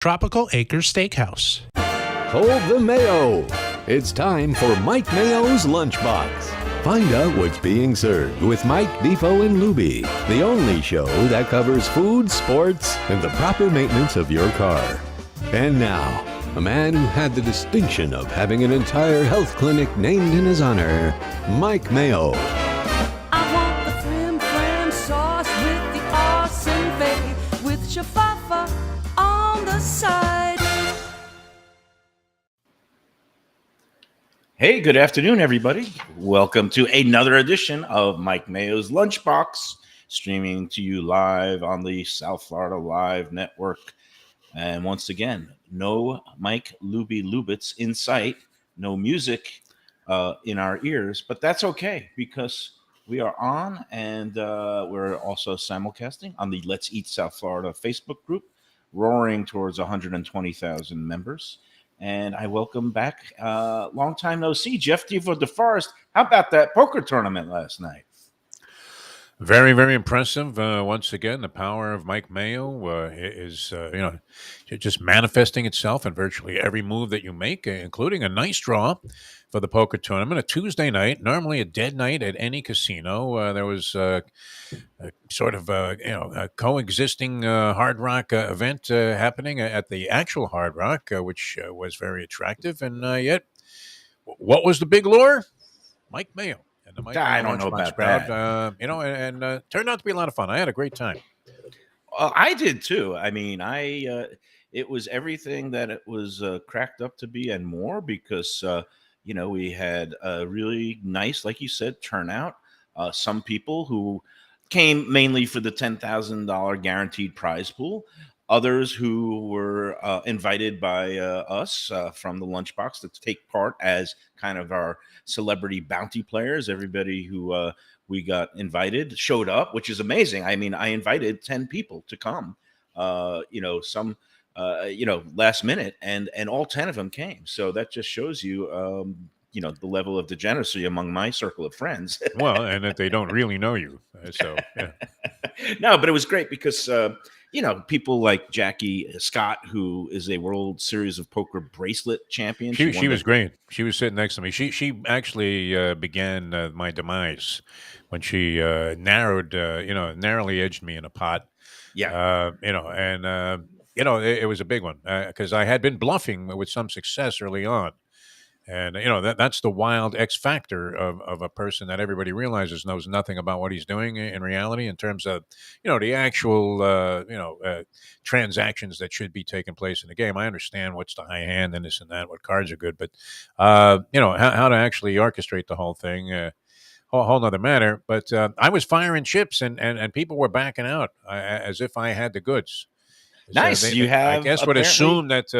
Tropical Acres Steakhouse. Hold the mayo. It's time for Mike Mayo's Lunchbox. Find out what's being served with Mike, Defo, and Lubie, the only show that covers food, sports, and the proper maintenance of your car. And now, a man who had the distinction of having an entire health clinic named in his honor, Mike Mayo. I want the flim flam sauce with the awesome bay, with shafafa on the side. Hey, good afternoon, everybody. Welcome to another edition of Mike Mayo's Lunchbox, streaming to you live on the South Florida Live Network. And once again, no Mike Lubie Lubitz in sight, no music in our ears, but that's okay because we are on and we're also simulcasting on the Let's Eat South Florida Facebook group, roaring towards 120,000 members. And I welcome back, long time no see, Jeff DeForest. How about that poker tournament last night? Very, very impressive. Once again, the power of Mike Mayo is, just manifesting itself in virtually every move that you make, including a nice draw for the poker tournament. A Tuesday night, normally a dead night at any casino. There was a coexisting Hard Rock event happening at the actual Hard Rock, which was very attractive. And yet, what was the big lure? Mike Mayo. I don't know about that. And turned out to be a lot of fun. I had a great time. I did too. I mean, it was everything that it was cracked up to be and more because, we had a really nice, like you said, turnout. Some people who came mainly for the $10,000 guaranteed prize pool. Others who were invited by us from the Lunchbox to take part as kind of our celebrity bounty players. Everybody who we got invited showed up, which is amazing. I mean, I invited 10 people to come, last minute, and all 10 of them came. So that just shows you, the level of degeneracy among my circle of friends. Well, and that they don't really know you. So, yeah. No, but it was great because, people like Jackie Scott, who is a World Series of Poker bracelet champion. She was great. She was sitting next to me. She actually began my demise when she narrowly edged me in a pot. Yeah. It was a big one because I had been bluffing with some success early on. And, that's the wild X factor of a person that everybody realizes knows nothing about what he's doing in reality in terms of, the actual, transactions that should be taking place in the game. I understand what's the high hand and this and that, what cards are good. But, how to actually orchestrate the whole thing, whole nother matter. But I was firing chips and people were backing out as if I had the goods. Nice. So I guess would assume that,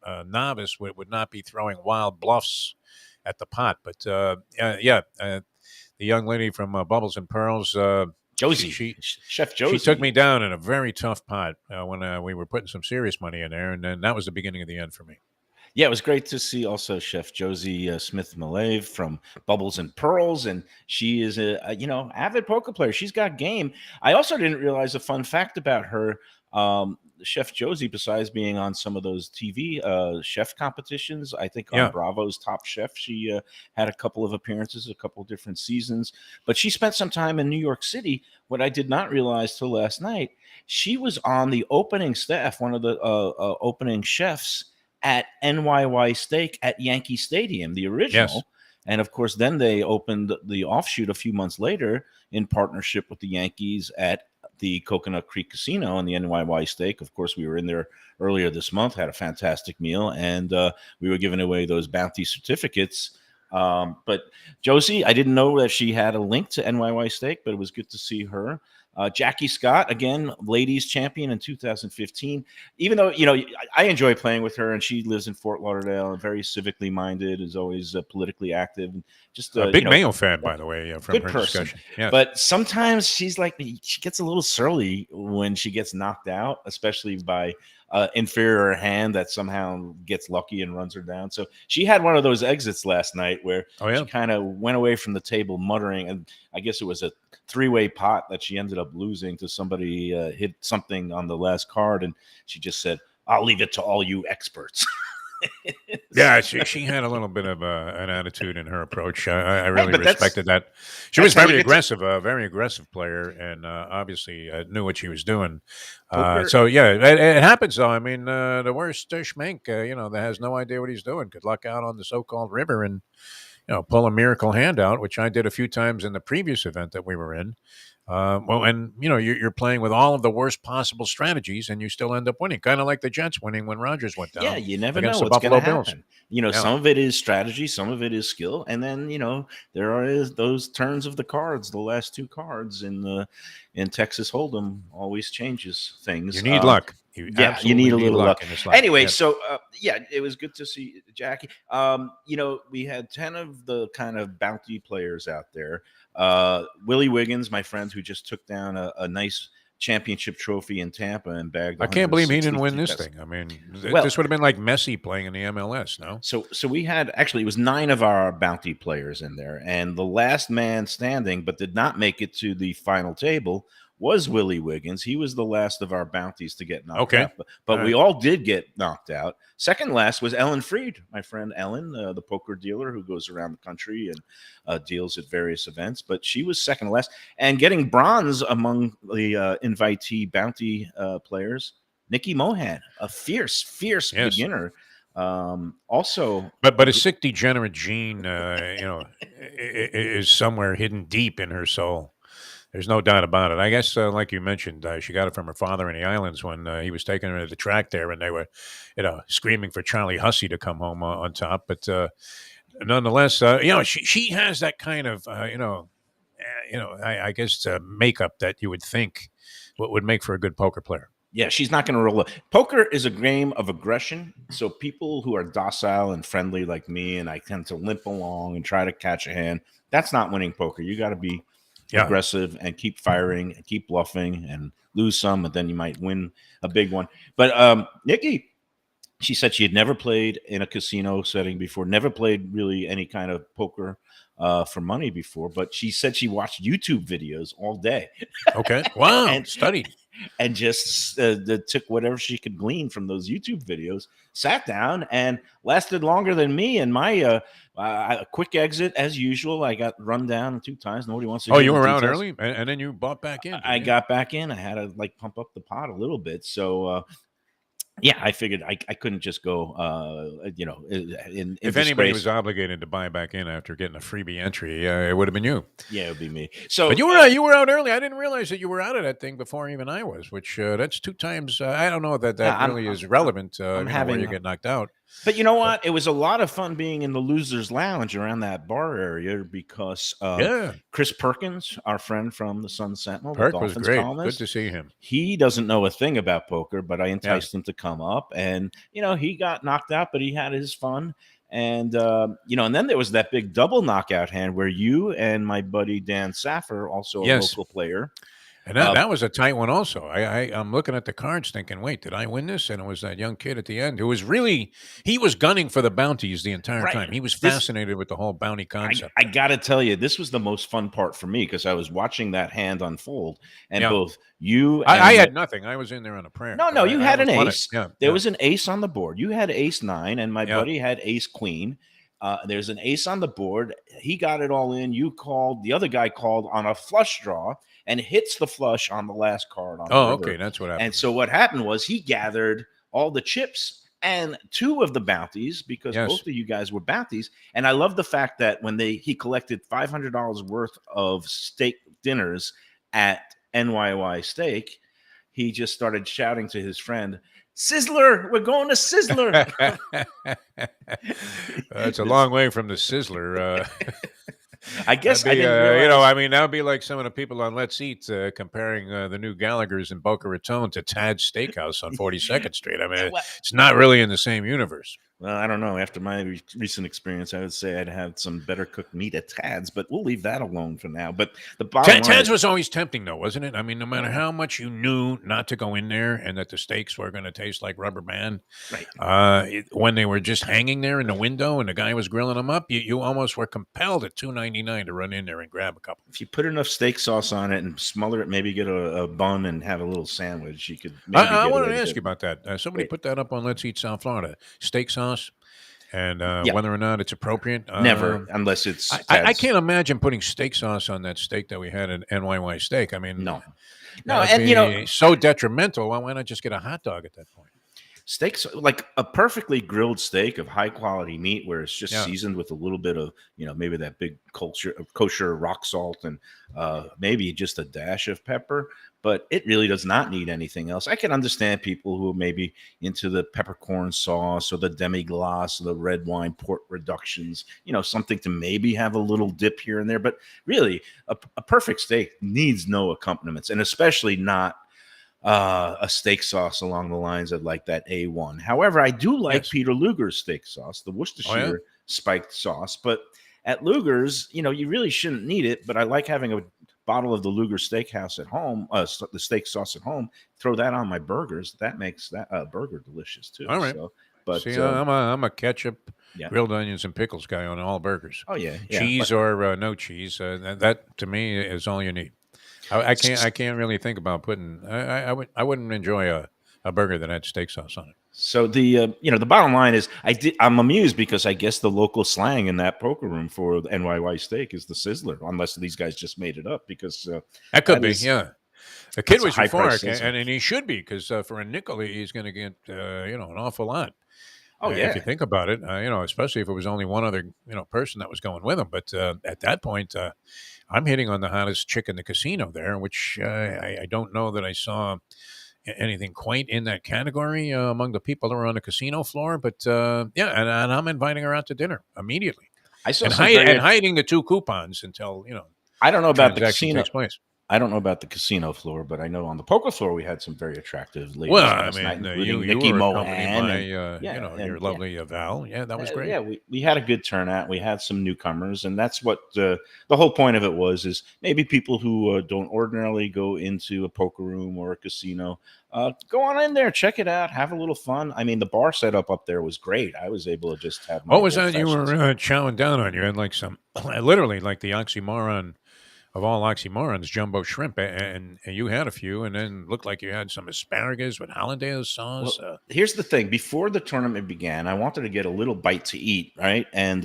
a novice would not be throwing wild bluffs at the pot. But, the young lady from Bubbles and Pearls, Josie, Chef Josie. She took me down in a very tough pot when we were putting some serious money in there, and then that was the beginning of the end for me. Yeah, it was great to see also Chef Josie Smith-Malave from Bubbles and Pearls, and she is a avid poker player. She's got game. I also didn't realize a fun fact about her. Chef Josie, besides being on some of those TV chef competitions, I think on Bravo's Top Chef, she had a couple of appearances, a couple of different seasons. But she spent some time in New York City. What I did not realize till last night, she was on the opening staff, one of the opening chefs at NYY Steak at Yankee Stadium, the original. Yes. And of course, then they opened the offshoot a few months later in partnership with the Yankees at the Coconut Creek Casino and the NYY Steak. Of course, we were in there earlier this month, had a fantastic meal, and we were giving away those bounty certificates. But Josie, I didn't know that she had a link to NYY Steak, but it was good to see her. Jackie Scott, again, ladies champion in 2015. Even though, I enjoy playing with her, and she lives in Fort Lauderdale and very civically minded, is always politically active. And just a big Mayo fan, by the way, from her discussion. Yes. But sometimes she's like, she gets a little surly when she gets knocked out, especially by inferior hand that somehow gets lucky and runs her down. So she had one of those exits last night where she kind of went away from the table muttering, and I guess it was a three-way pot that she ended up losing to somebody hit something on the last card, and she just said, "I'll leave it to all you experts." Yeah, she had a little bit of an attitude in her approach. I really respected that. She was very aggressive, a very aggressive player, and obviously knew what she was doing. So yeah, it happens though. I mean, the worst schmink, that has no idea what he's doing, could luck out on the so-called river and pull a miracle hand out, which I did a few times in the previous event that we were in. And you're playing with all of the worst possible strategies, and you still end up winning. Kind of like the Jets winning when Rodgers went down. Yeah, you never know what's going to happen. Some of it is strategy, some of it is skill, and then there are those turns of the cards. The last two cards in Texas Hold'em always changes things. You need luck. You need a little luck. In this life. Anyway, so it was good to see Jackie. We had 10 of the kind of bounty players out there. Willie Wiggins, my friend, who just took down a nice championship trophy in Tampa and bagged. I can't believe he didn't win this thing. I mean, this would have been like Messi playing in the MLS, no? So we had it was 9 of our bounty players in there, and the last man standing, but did not make it to the final table, was Willie Wiggins. He was the last of our bounties to get knocked out. But we all did get knocked out. Second last was Ellen Freed, my friend Ellen, the poker dealer who goes around the country and deals at various events. But she was second last. And getting bronze among the invitee bounty players, Nikki Mohan, a fierce beginner. Also, but a sick, degenerate gene, is somewhere hidden deep in her soul. There's no doubt about it. I guess, like you mentioned, she got it from her father in the islands when he was taking her to the track there, and they were, screaming for Charlie Hussey to come home on top. But nonetheless, she has that kind of, I guess, makeup that you would think would make for a good poker player. Yeah, she's not going to roll up. Poker is a game of aggression. So people who are docile and friendly like me, and I tend to limp along and try to catch a hand, that's not winning poker. You got to be aggressive and keep firing and keep bluffing and lose some, but then you might win a big one. But Nikki, she said she had never played in a casino setting before, never played really any kind of poker for money before, but she said she watched YouTube videos all day. Okay. Wow. And studied. And just took whatever she could glean from those YouTube videos, sat down, and lasted longer than me. And my a quick exit as usual. I got run down 2 times. Nobody wants to. Oh, you were out early, and then you bought back in. I got back in. I had to pump up the pot a little bit. So yeah, I figured I couldn't just go, if anybody was obligated to buy back in after getting a freebie entry, it would have been you. Yeah, it would be me. So, but you were out early. I didn't realize that you were out of that thing before even I was. Which that's 2 times. I don't know that really is relevant. Where you get knocked out. But you know what? It was a lot of fun being in the losers' lounge around that bar area because Chris Perkins, our friend from the Sun Sentinel, Perk was great. Good to see him. He doesn't know a thing about poker, but I enticed him to come up, and he got knocked out, but he had his fun. And and then there was that big double knockout hand where you and my buddy Dan Saffer, also a local player. And that was a tight one also. I'm looking at the cards thinking, wait, did I win this? And it was that young kid at the end who was he was gunning for the bounties the entire time. He was fascinated with the whole bounty concept. I got to tell you, this was the most fun part for me because I was watching that hand unfold. And both you and I had nothing. I was in there on a prayer. No, you had an ace. There was an ace on the board. You had ace 9, and my buddy had ace queen. There's an ace on the board. He got it all in. You called. The other guy called on a flush draw and hits the flush on the last card. Okay. That's what happened. And so what happened was he gathered all the chips and 2 of the bounties because both of you guys were bounties. And I love the fact that when he collected $500 worth of steak dinners at NYY Steak, he just started shouting to his friend, "Sizzler, we're going to Sizzler." It's a long way from the Sizzler. I guess I didn't realize. that would be like some of the people on Let's Eat comparing the new Gallagher's in Boca Raton to Tad's Steakhouse on 42nd Street. I mean, it's not really in the same universe. Well, I don't know. After my recent experience, I would say I'd have some better cooked meat at Tad's, but we'll leave that alone for now. But the bottom line Tad's is, was always tempting, though, wasn't it? I mean, no matter how much you knew not to go in there and that the steaks were going to taste like rubber band, right. when they were just hanging there in the window and the guy was grilling them up, you almost were compelled at $2.99 to run in there and grab a couple. If you put enough steak sauce on it and smother it, maybe get a bun and have a little sandwich, you could maybe I get wanted away to with ask you it. about that. Somebody Wait. put that up on Let's Eat South Florida. Steak sauce and Yeah. whether or not it's appropriate. Never, unless it's I Tad's. can't imagine putting steak sauce on that steak that we had at NYY Steak. I mean, No. that No, would and be so detrimental. Why not just get a hot dog at that point? steaks, like a perfectly grilled steak of high quality meat where it's just Yeah. seasoned with a little bit of, maybe that big kosher rock salt and maybe just a dash of pepper, but it really does not need anything else. I can understand people who are maybe into the peppercorn sauce or the demi-glace or the red wine port reductions, something to maybe have a little dip here and there. But really, a perfect steak needs no accompaniments, and especially not a steak sauce along the lines of like that A1. However, I do like Yes. Peter Luger's steak sauce, the Worcestershire Oh, spiked sauce. But at Luger's, you really shouldn't need it. But I like having a bottle of the Luger Steakhouse at home, the steak sauce at home. Throw that on my burgers. That makes that burger delicious too. All right. So, but See, I'm a ketchup, yeah. grilled onions, and pickles guy on all burgers. Oh yeah, Cheese or no cheese. That to me is all you need. I can't really think about putting. I wouldn't enjoy a burger that had steak sauce on it. So the bottom line is I'm amused because I guess the local slang in that poker room for the NYY steak is the sizzler, unless these guys just made it up because That could that be, is- yeah. The kid that's a was high-priced euphoric, sizzler. and he should be because for a nickel he's going to get an awful lot. Oh If yeah. you think about it, especially if it was only one other person that was going with him. But at that point, I'm hitting on the hottest chick in the casino there, which I don't know that I saw anything quite in that category among the people that were on the casino floor. But yeah, and I'm inviting her out to dinner immediately, I saw and, some very- hiding the 2 coupons until I don't know about the transaction casino. takes place. I don't know about the casino floor, but I know on the poker floor we had some very attractive ladies Well, last I night, mean, including you Nikki were Mohan. accompanied by and- your lovely Val. Yeah, that was great. Yeah, we had a good turnout. We had some newcomers, and that's what the whole point of it was. Is maybe people who don't ordinarily go into a poker room or a casino, go on in there, check it out, have a little fun. I mean, the bar setup up there was great. I was able to just have. What was that you were old-fashions. chowing down on? You had like some, literally like the oxymoron of all oxymorons, jumbo shrimp, and you had a few, and then looked like you had some asparagus with hollandaise sauce. Well, here's the thing. Before the tournament began, I wanted to get a little bite to eat, right? And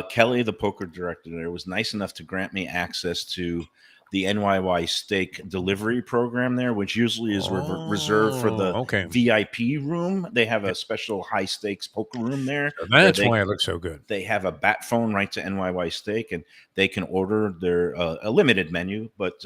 Kelly, the poker director there, was nice enough to grant me access to the NYY steak delivery program there, which usually is reserved for the okay. VIP room. They have a special high stakes poker room there. That's where why it looks so good. they have a bat phone right to NYY Steak, and they can order their a limited menu. But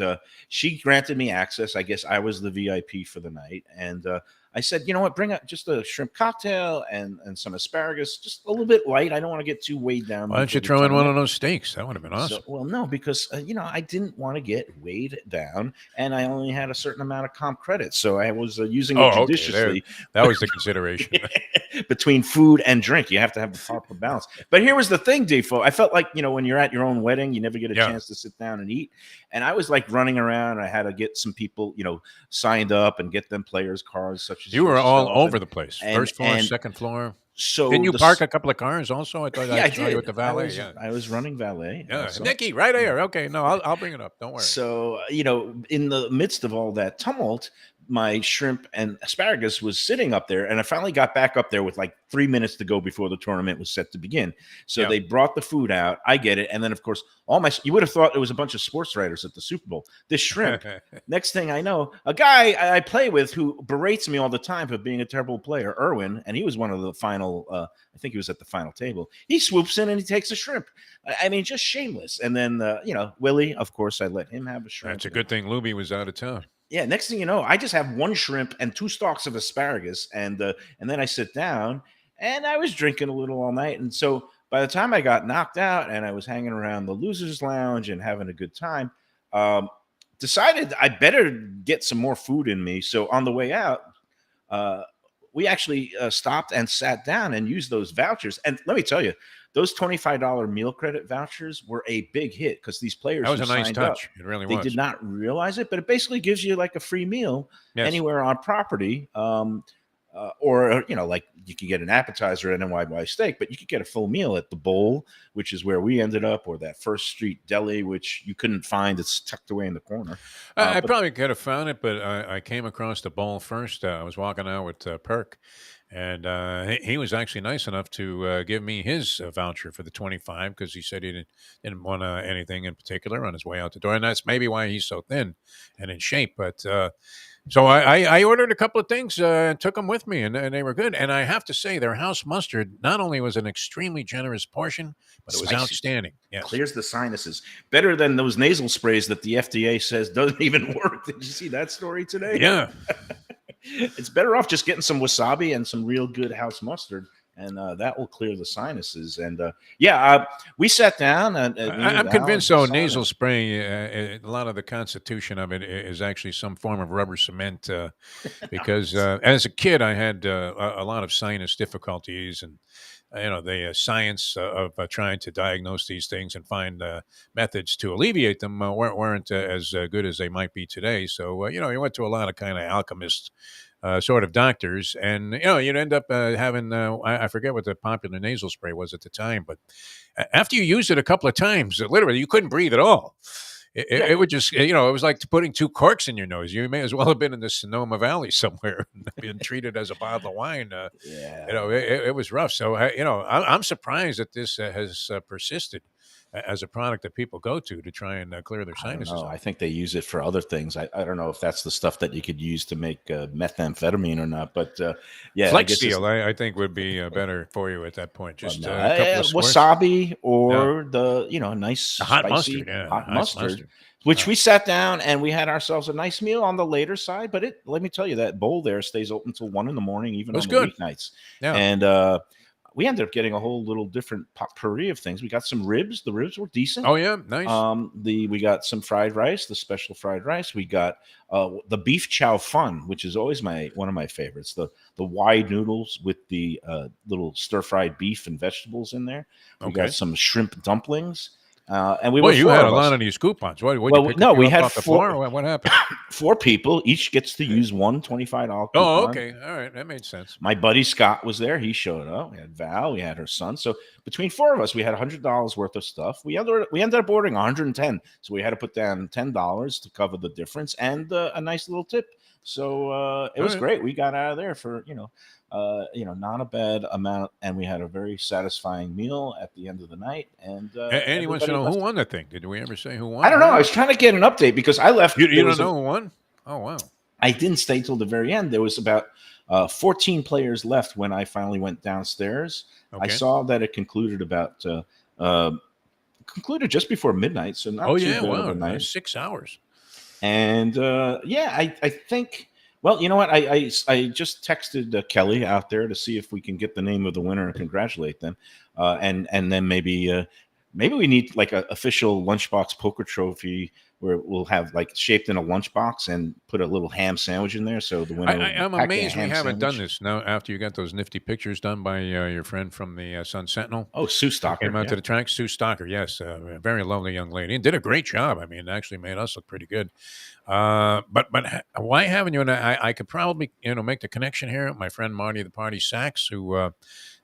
she granted me access. I guess I was the VIP for the night, and I said, you know what, bring up just a shrimp cocktail and some asparagus, just a little bit light. I don't want to get too weighed down. Why don't you throw in one of those steaks? That would have been awesome. Well, no, because I didn't want to get weighed down, and I only had a certain amount of comp credits, so I was using it Okay, judiciously. That was the consideration. Between food and drink, you have to have the proper balance. But here was the thing, Defo. I felt like when you're at your own wedding, you never get a Yeah. chance to sit down and eat, and I was like running around. I had to get some people, signed up and get them players cards, such as You were all yourself. over the place. and- First floor, and second floor. So Didn't you the park a couple of cars also? I thought Yeah, I I saw you did. with the valet. I was running valet. Yeah, so- Nikki, right here. Okay, no, I'll bring it up. Don't worry. So, in the midst of all that tumult, my shrimp and asparagus was sitting up there, and I finally got back up there with like 3 minutes to go before the tournament was set to begin. So Yeah. they brought the food out. I get it. And then, of course, you would have thought it was a bunch of sports writers at the Super Bowl. This shrimp, next thing I know, a guy I play with who berates me all the time for being a terrible player, Erwin, and he was one of the final, I think he was at the final table. He swoops in and he takes a shrimp. I mean, just shameless. And then, Willie, of course, I let him have a shrimp. That's a good thing Lubie was out of town. Yeah, next thing you know, I just have one shrimp and 2 stalks of asparagus, and then I sit down, and I was drinking a little all night. And so by the time I got knocked out and I was hanging around the losers lounge and having a good time, decided I better get some more food in me. So on the way out, we actually stopped and sat down and used those vouchers. And let me tell you, those $25 meal credit vouchers were a big hit because these players That was who a nice signed up, touch. It really they was. did not realize it, but it basically gives you like a free meal Yes. anywhere on property. Or like you could get an appetizer at NYY Steak, but you could get a full meal at the Bowl, which is where we ended up, or that First Street Deli, which you couldn't find. It's tucked away in the corner. I But probably could have found it, but I came across the Bowl first. I was walking out with Perk, and he was actually nice enough to give me his voucher for the 25 because he said he didn't want anything in particular on his way out the door, and that's maybe why he's so thin and in shape. But so I ordered a couple of things and took them with me, and they were good. And I have to say, their house mustard not only was an extremely generous portion, but it was Spicy. outstanding. Yes. clears the sinuses better than those nasal sprays that the FDA says doesn't even work. Did you see that story today? Yeah. It's better off just getting some wasabi and some real good house mustard, and that will clear the sinuses. And we sat down. And I'm convinced, though, nasal spray, a lot of the constitution of it is actually some form of rubber cement. Because as a kid, I had a lot of sinus difficulties, and the science of trying to diagnose these things and find methods to alleviate them weren't as good as they might be today. So, you went to a lot of kind of alchemist sort of doctors, and you'd end up having I forget what the popular nasal spray was at the time, but after you used it a couple of times, literally you couldn't breathe at all. It would just, it was like putting two corks in your nose. You may as well have been in the Sonoma Valley somewhere and been treated as a bottle of wine. It was rough. So, I'm surprised that this has persisted as a product that people go to try and clear their sinuses. I think they use it for other things. I don't know if that's the stuff that you could use to make methamphetamine or not, but Flex Steel, I think would be better for you at that point. Just a couple of wasabi or nice hot spicy mustard, hot mustard. Which we sat down and we had ourselves a nice meal on the later side, but let me tell you, that Bowl there stays open till 1 a.m, even on the weeknights. Yeah. And we ended up getting a whole little different potpourri of things. We got some ribs. The ribs were decent. Oh yeah, nice. We got some fried rice, the special fried rice. We got the beef chow fun, which is always one of my favorites. The wide noodles with the little stir fried beef and vegetables in there. We got some shrimp dumplings. And you had a lot of these coupons. We had off the floor. What happened? 4 people. Each gets to use one $25 coupon. Oh, okay. All right. That made sense. My buddy Scott was there. He showed up. We had Val. We had her son. So between 4 of us, we had $100 worth of stuff. We ended up ordering 110. So we had to put down $10 to cover the difference and a nice little tip. So it was great. We got out of there for, not a bad amount. And we had a very satisfying meal at the end of the night. And he wants to know who won the thing. Did we ever say who won? I don't know. I was trying to get an update because I left. You don't know who won? Oh, wow. I didn't stay till the very end. There was about 14 players left when I finally went downstairs. Okay. I saw that it concluded concluded just before midnight. So not too bad of a night. 6 hours. And I think. Well, you know what? I just texted Kelly out there to see if we can get the name of the winner and congratulate them, and then maybe we need like an official Lunchbox Poker Trophy where we'll have like shaped in a lunchbox and put a little ham sandwich in there. So the winner. I'm amazed we haven't done this now after you got those nifty pictures done by your friend from the Sun Sentinel. Oh, Sue Stocker came out to the track. Sue Stocker, yes, a very lovely young lady, and did a great job. I mean, it actually made us look pretty good. But why haven't you? And I could probably make the connection here. My friend Marty the Party Sachs, who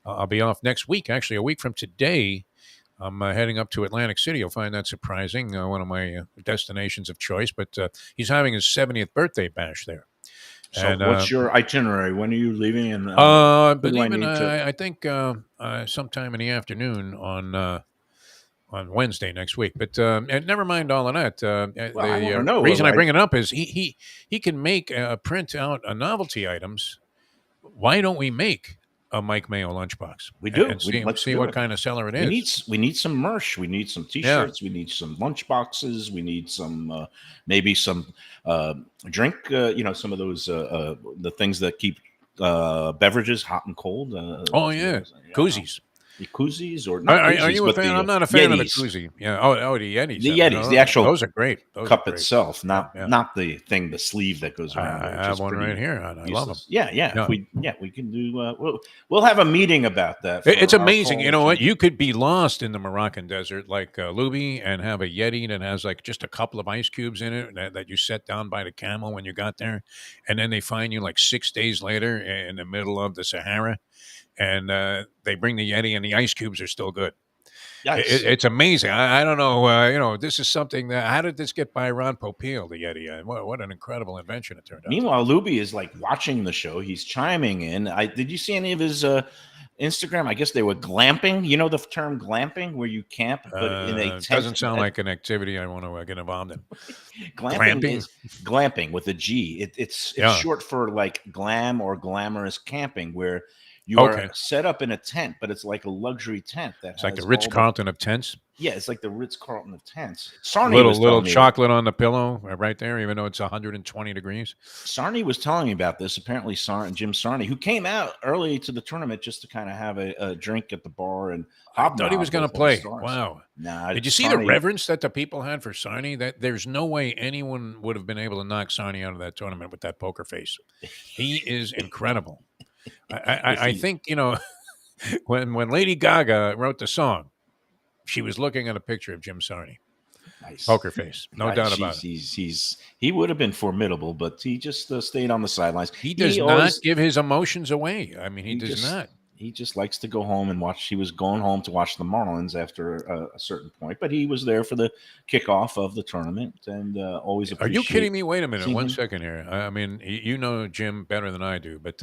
I'll be off next week. Actually, a week from today. I'm heading up to Atlantic City. You'll find that surprising, one of my destinations of choice. But he's having his 70th birthday bash there. So what's your itinerary? When are you leaving? And I think sometime in the afternoon on Wednesday next week. But and never mind all of that. The reason I bring it up is he can make print out novelty items. Why don't we make a Mike Mayo lunchbox? We do. And see what kind of seller it is. We need some merch. We need some T-shirts. Yeah. We need some lunchboxes. We need some maybe some drink. Some of those the things that keep beverages hot and cold. Koozies. The koozies or Are, not are koozies, you a but fan? the I'm not a fan of the Yetis. koozie. Yeah. Oh, the Yetis. The Yetis, the actual Those are great. Those are cup great. itself, Yeah, not yeah. not the thing, the sleeve that goes around I it, which have is one right pretty here, and I love them. useless. Yeah, yeah. If Yeah. we can do. We'll have a meeting about that It's for our amazing. You fall. know what? You could be lost in the Moroccan desert like Lubie and have a Yeti that has like just a couple of ice cubes in it that you set down by the camel when you got there. And then they find you like 6 days later in the middle of the Sahara. And they bring the Yeti and the ice cubes are still good. Nice. It's amazing. I don't know. This is something that, how did this get by Ron Popeil, the Yeti? What an incredible invention it turned out to be. Meanwhile, Lubie is like watching the show. He's chiming in. Did you see any of his Instagram? I guess they were glamping. You know the term glamping, where you camp, but in a tent. Doesn't sound like an activity I want to get involved in. Glamping Glamping? is glamping with a G. It's Yeah. short for like glam or glamorous camping, where you Okay. are set up in a tent, but it's like a luxury tent that It's like the has Ritz all Carlton of tents. yeah, it's like the Ritz Carlton of tents. Sarni Little was telling me chocolate on the pillow right there, even though it's 120 degrees. Sarni was telling me about this. Apparently, Jim Sarni, who came out early to the tournament just to kind of have a drink at the bar and I thought he was going to play. Wow. Nah, Did you see the reverence that the people had for Sarni? That there's no way anyone would have been able to knock Sarni out of that tournament with that poker face. He is incredible. I think, when Lady Gaga wrote the song, she was looking at a picture of Jim Sarni. Nice. Poker face. No doubt about it. He would have been formidable, but he just stayed on the sidelines. He does not give his emotions away. I mean, he does not. He just likes to go home and watch. He was going home to watch the Marlins after a certain point, but he was there for the kickoff of the tournament and always Are appreciate. you kidding me? Wait a minute. seeing 1 him. second here. I mean, you know Jim better than I do, but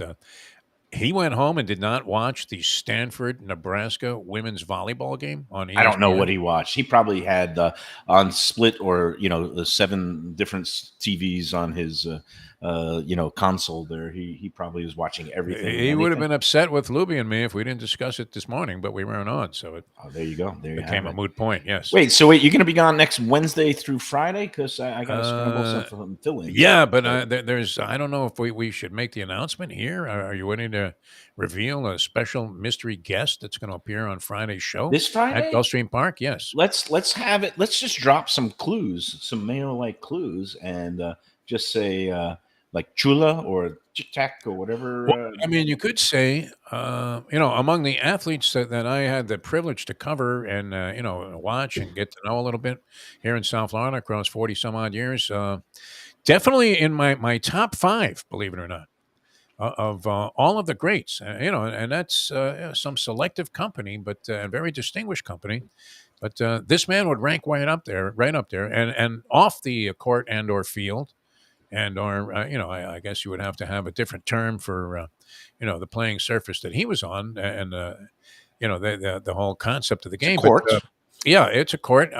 he went home and did not watch the Stanford, Nebraska women's volleyball game on ESPN. I don't know what he watched. He probably had on split or the 7 different TVs on his console there. He probably was watching everything. He would have been upset with Lubie and me if we didn't discuss it this morning, but we weren't on, so it there you go. There you became a have it. moot point. Yes. Wait, so you're going to be gone next Wednesday through Friday? Because I got to scramble some fill-ins. Yeah, but there's. I don't know if we should make the announcement here. Are you willing to reveal a special mystery guest that's going to appear on Friday's show This Friday at Gulfstream Park? Yes. Let's have it. Let's just drop some clues, some Mayo-like clues, and just say like Chula or Chick Tack or whatever. Well, I mean, you could say, among the athletes that I had the privilege to cover and, watch and get to know a little bit here in South Florida across 40 some odd years, definitely in my top 5, believe it or not, of all of the greats, and that's some selective company, but a very distinguished company. But this man would rank right up there, and off the court and or field. And/or, I guess you would have to have a different term for, the playing surface that he was on, and the whole concept of the game. Court. But, yeah, it's a court.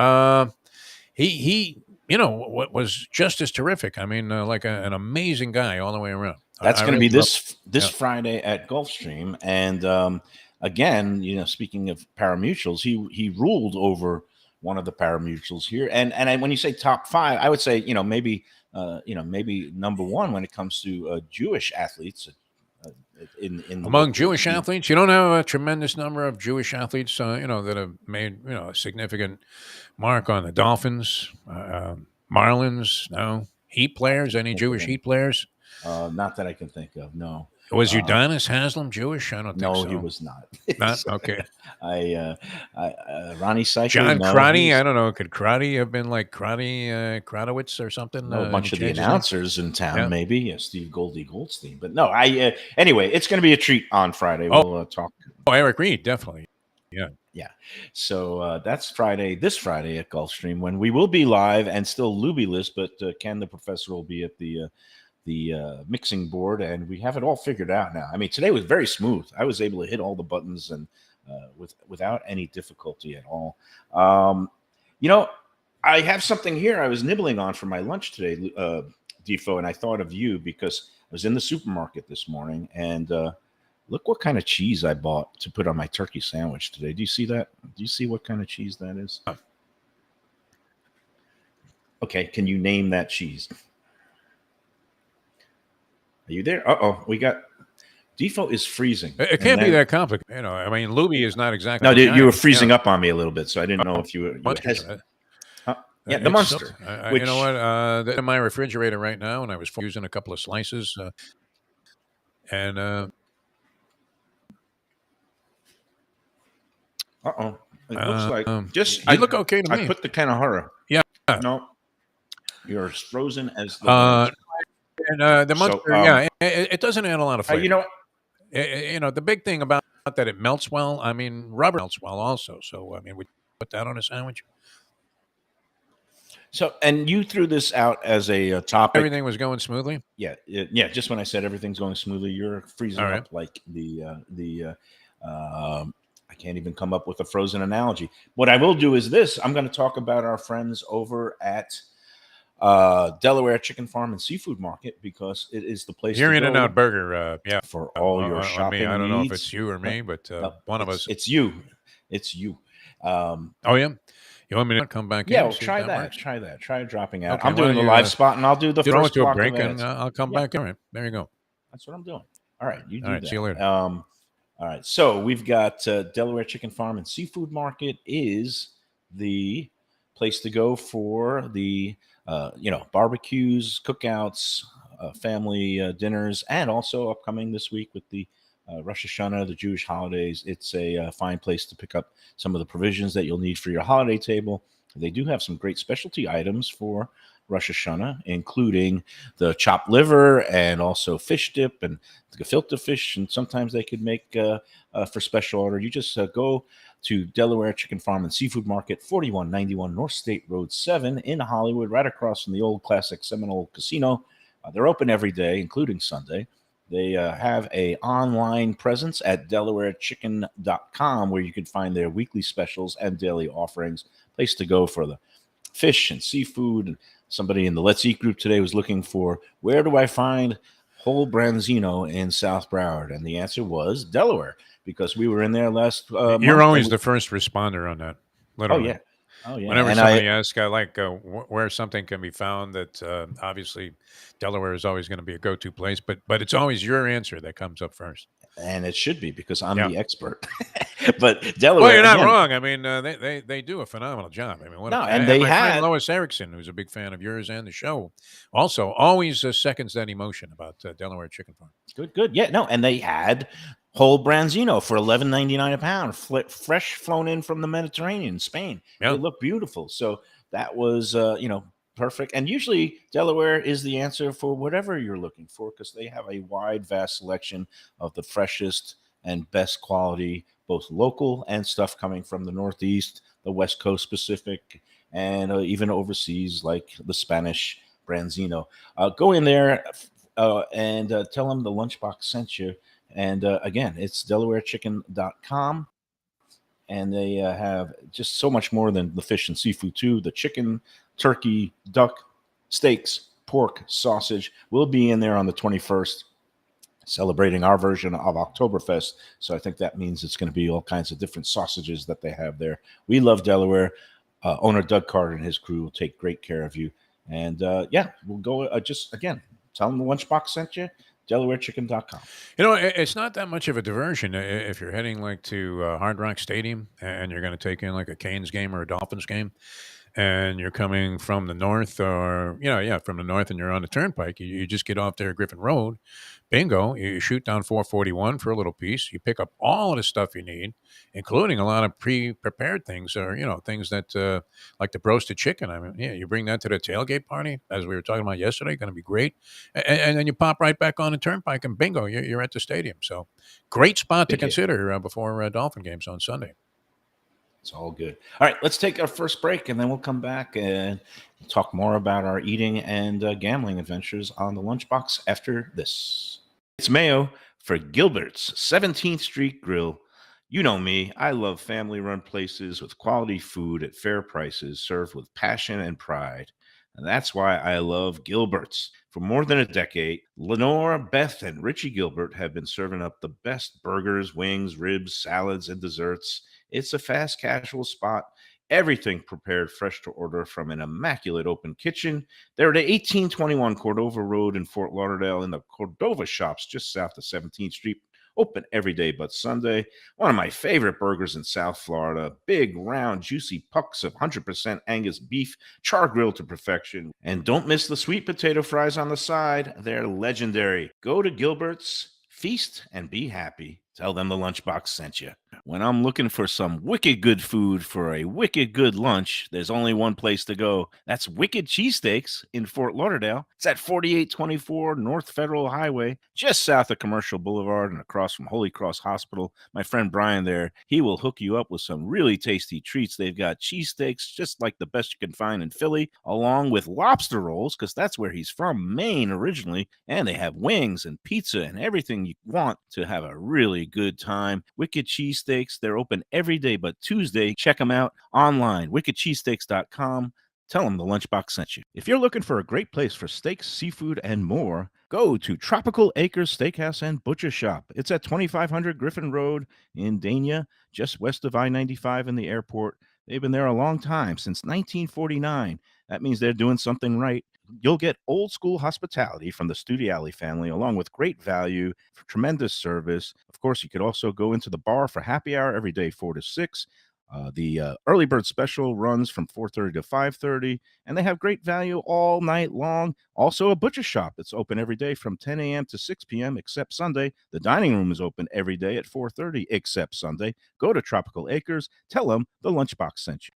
He what was just as terrific. I mean, like an amazing guy all the way around. That's going to be this yeah. Friday at Gulfstream, and again, speaking of parimutuels, he ruled over one of the parimutuels here, and when you say top 5, I would say maybe. Maybe number 1 when it comes to Jewish athletes. Among Jewish athletes, you don't have a tremendous number of Jewish athletes, that have made a significant mark on the Dolphins, Marlins. No Heat players. Any Jewish Heat players? Not that I can think of. No. Was Udonis Haslam Jewish? I don't think so. No, he was not. Not okay. Ronnie Cycle. John Crotty. I don't know. Could Crotty have been like Krotowitz or something? No, a bunch of the announcers in town, Yeah. maybe. Yeah, Steve Goldstein. But no, anyway, it's going to be a treat on Friday. We'll talk. Oh, Eric Reed, definitely. Yeah. Yeah. So that's this Friday at Gulfstream, when we will be live and still Lubie-less, but Ken the Professor will be at the mixing board, and we have it all figured out now. I mean, today was very smooth. I was able to hit all the buttons and without any difficulty at all. I have something here I was nibbling on for my lunch today, Defo, and I thought of you because I was in the supermarket this morning, and look what kind of cheese I bought to put on my turkey sandwich today. Do you see that? Do you see what kind of cheese that is? Okay, can you name that cheese? Are you there? We got Defo is freezing. It can't be that complicated. You know, I mean, Lubie is not exactly. No, you were giant, freezing up on me a little bit, so I didn't know if you were. Munster, Yeah, the Munster. You know what? In my refrigerator right now, and I was using a couple of slices, and it looks like just. You look okay to me. I put the kind of horror. Yeah. No, you're as frozen as the. And the Munster, it doesn't add a lot of flavor. You know, the big thing about that, it melts well. I mean, rubber melts well also. So I mean, would you put that on a sandwich? So, and you threw this out as a topic. Everything was going smoothly. Yeah. Just when I said everything's going smoothly, you're freezing up like the. I can't even come up with a frozen analogy. What I will do is this: I'm going to talk about our friends over at Delaware Chicken Farm and Seafood Market, because it is the place. Your In-N-Out Burger, for all your shopping I don't know if needs. it's you or me, but one of us. It's you. It's you. Oh yeah. You want me to come back? Yeah, well, try that. Try that. Try dropping out. Okay, I'm doing the live spot, and I'll do the first to a block break, of and I'll come back. All right, there you go. That's what I'm doing. All right, you do all right, that. See you later. All right, so we've got Delaware Chicken Farm and Seafood Market is the place to go for the barbecues, cookouts, family dinners, and also upcoming this week with the Rosh Hashanah, the Jewish holidays. It's a fine place to pick up some of the provisions that you'll need for your holiday table. They do have some great specialty items for Rosh Hashanah, including the chopped liver and also fish dip and the gefilte fish. And sometimes they could make for special order. You just go to Delaware Chicken Farm and Seafood Market, 4191 North State Road 7 in Hollywood, right across from the old classic Seminole Casino. They're open every day, including Sunday. They have a online presence at DelawareChicken.com, where you can find their weekly specials and daily offerings. Place to go for the fish and seafood. And somebody in the Let's Eat group today was looking for, where do I find whole branzino in South Broward? And the answer was Delaware, because we were in there last month. You're always the first responder on that. Literally. Oh, yeah. Oh, yeah. Whenever somebody asks, I like where something can be found, that obviously Delaware is always going to be a go-to place, but it's always your answer that comes up first. And it should be, because I'm the expert. But Delaware. Well, you're not wrong. I mean, they do a phenomenal job. I mean, and they my had friend Lois Erickson, who's a big fan of yours and the show, also always seconds that emotion about Delaware Chicken Farm. Good. Yeah, no, and they had whole branzino for $11.99 a pound, fresh, flown in from the Mediterranean, Spain. They look beautiful. So that was, perfect. And usually Delaware is the answer for whatever you're looking for, because they have a wide, vast selection of the freshest and best quality, both local and stuff coming from the Northeast, the West Coast Pacific, and even overseas, like the Spanish branzino. Go in there and tell them the Lunchbox sent you. And again, it's DelawareChicken.com. And they have just so much more than the fish and seafood, too. The chicken, turkey, duck, steaks, pork, sausage. We'll be in there on the 21st celebrating our version of Oktoberfest. So I think that means it's going to be all kinds of different sausages that they have there. We love Delaware. Owner Doug Carter and his crew will take great care of you. And we'll go just, again, tell them the Lunchbox sent you. DelawareChicken.com. It's not that much of a diversion if you're heading like to Hard Rock Stadium and you're going to take in like a Canes game or a Dolphins game, and you're coming from the north, from the north, and you're on the turnpike. You just get off there at Griffin Road. Bingo, you shoot down 441 for a little piece. You pick up all of the stuff you need, including a lot of pre-prepared things, or things that like the roasted chicken. I mean, you bring that to the tailgate party, as we were talking about yesterday. Going to be great, and then you pop right back on the turnpike, and bingo, you're at the stadium. So, great spot to consider before Dolphin games on Sunday. It's all good. All right, let's take our first break, and then we'll come back and talk more about our eating and gambling adventures on the Lunchbox after this. It's Mayo for Gilbert's 17th Street Grill. You know me. I love family-run places with quality food at fair prices, served with passion and pride. And that's why I love Gilbert's. For more than a decade, Lenore, Beth, and Richie Gilbert have been serving up the best burgers, wings, ribs, salads, and desserts. It's a fast casual spot. Everything prepared fresh to order from an immaculate open kitchen. They're at 1821 Cordova Road in Fort Lauderdale in the Cordova Shops just south of 17th Street. open every day but Sunday. One of my favorite burgers in South Florida. Big, round, juicy pucks of 100% Angus beef, char grilled to perfection. And don't miss the sweet potato fries on the side. They're legendary. Go to Gilbert's, feast, and be happy. Tell them the Lunchbox sent you. When I'm looking for some wicked good food for a wicked good lunch, there's only one place to go. That's Wicked Cheesesteaks in Fort Lauderdale. It's at 4824 North Federal Highway, just south of Commercial Boulevard and across from Holy Cross Hospital. My friend Brian there, he will hook you up with some really tasty treats. They've got cheesesteaks just like the best you can find in Philly, along with lobster rolls, because that's where he's from, Maine originally. And they have wings and pizza and everything you want to have a really good time. Wicked Cheesesteaks, they're open every day but Tuesday. Check them out online, wickedcheesesteaks.com. Tell them the Lunchbox sent you. If you're looking for a great place for steaks, seafood, and more, go to Tropical Acres Steakhouse and Butcher Shop. It's at 2500 Griffin Road in Dania, just west of I-95 and the airport. They've been there a long time, since 1949. That means they're doing something right. You'll get old school hospitality from the Studiali family, along with great value, for tremendous service. Of course, you could also go into the bar for happy hour every day, 4 to 6. The early bird special runs from 4:30 to 5:30, and they have great value all night long. Also, a butcher shop that's open every day from 10 a.m. to 6 p.m. except Sunday. The dining room is open every day at 4:30 except Sunday. Go to Tropical Acres. Tell them the Lunchbox sent you.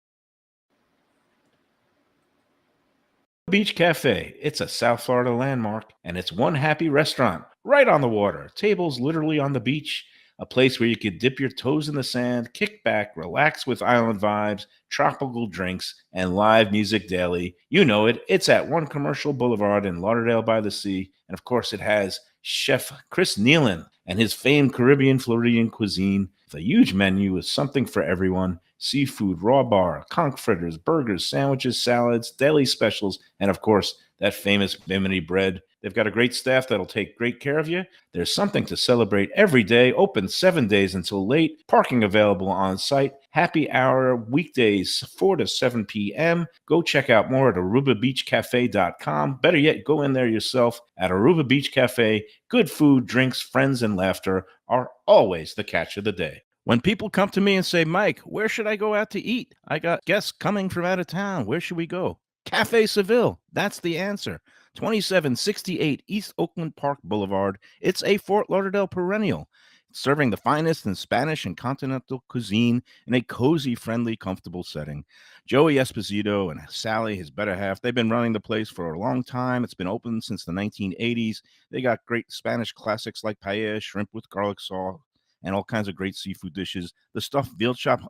Beach Cafe. It's a South Florida landmark, and it's one happy restaurant right on the water. Tables literally on the beach. A place where you could dip your toes in the sand, kick back, relax with island vibes, tropical drinks, and live music daily. You know it. It's at One Commercial Boulevard in Lauderdale by the Sea. And of course, it has Chef Chris Nealon and his famed Caribbean Floridian cuisine. With a huge menu with something for everyone. Seafood, raw bar, conch fritters, burgers, sandwiches, salads, deli specials, and of course, that famous Bimini bread. They've got a great staff that'll take great care of you. There's something to celebrate every day, open 7 days until late, parking available on site, happy hour weekdays 4 to 7 p.m. Go check out more at arubabeachcafe.com. Better yet, go in there yourself at Aruba Beach Cafe. Good food, drinks, friends, and laughter are always the catch of the day. When people come to me and say, Mike, where should I go out to eat? I got guests coming from out of town. Where should we go? Cafe Seville. That's the answer. 2768 East Oakland Park Boulevard. It's a Fort Lauderdale perennial, serving the finest in Spanish and continental cuisine in a cozy, friendly, comfortable setting. Joey Esposito and Sally, his better half, they've been running the place for a long time. It's been open since the 1980s. They got great Spanish classics like paella, shrimp with garlic sauce, and all kinds of great seafood dishes. The stuffed veal chop,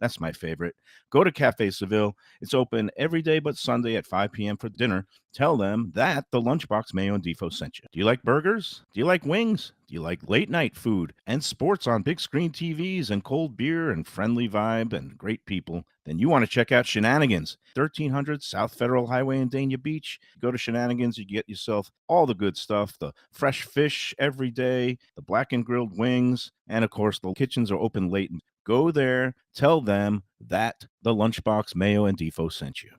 that's my favorite. Go to Cafe Seville. It's open every day but Sunday at 5 p.m. for dinner. Tell them that the Lunchbox Mayo and Defo sent you. Do you like burgers? Do you like wings? Do you like late night food and sports on big screen TVs and cold beer and friendly vibe and great people? Then you want to check out Shenanigans, 1300 South Federal Highway in Dania Beach. Go to Shenanigans, you get yourself all the good stuff, the fresh fish every day, the black and grilled wings, and of course, the kitchens are open late. Go there, tell them that the Lunchbox Mayo and Defo sent you.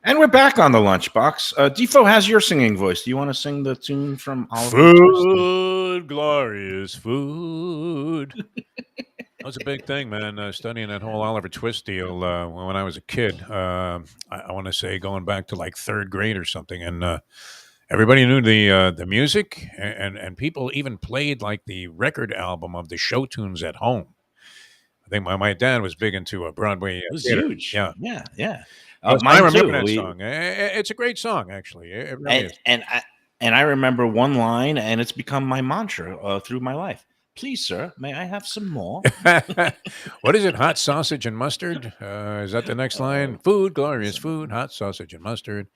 And we're back on the Lunchbox. Defo has your singing voice. Do you want to sing the tune from Oliver Twist? Food, glorious food. That was a big thing, man, studying that whole Oliver Twist deal when I was a kid. I want to say going back to like third grade or something. And everybody knew the music, and people even played like the record album of the show tunes at home. I think my dad was big into a Broadway. It was theater. huge. Yeah. Mine I remember too. that song. It's a great song, actually. It really is. And I remember one line, and it's become my mantra through my life. Please, sir, may I have some more? What is it? Hot sausage and mustard? Is that the next line? Food, glorious food, hot sausage and mustard.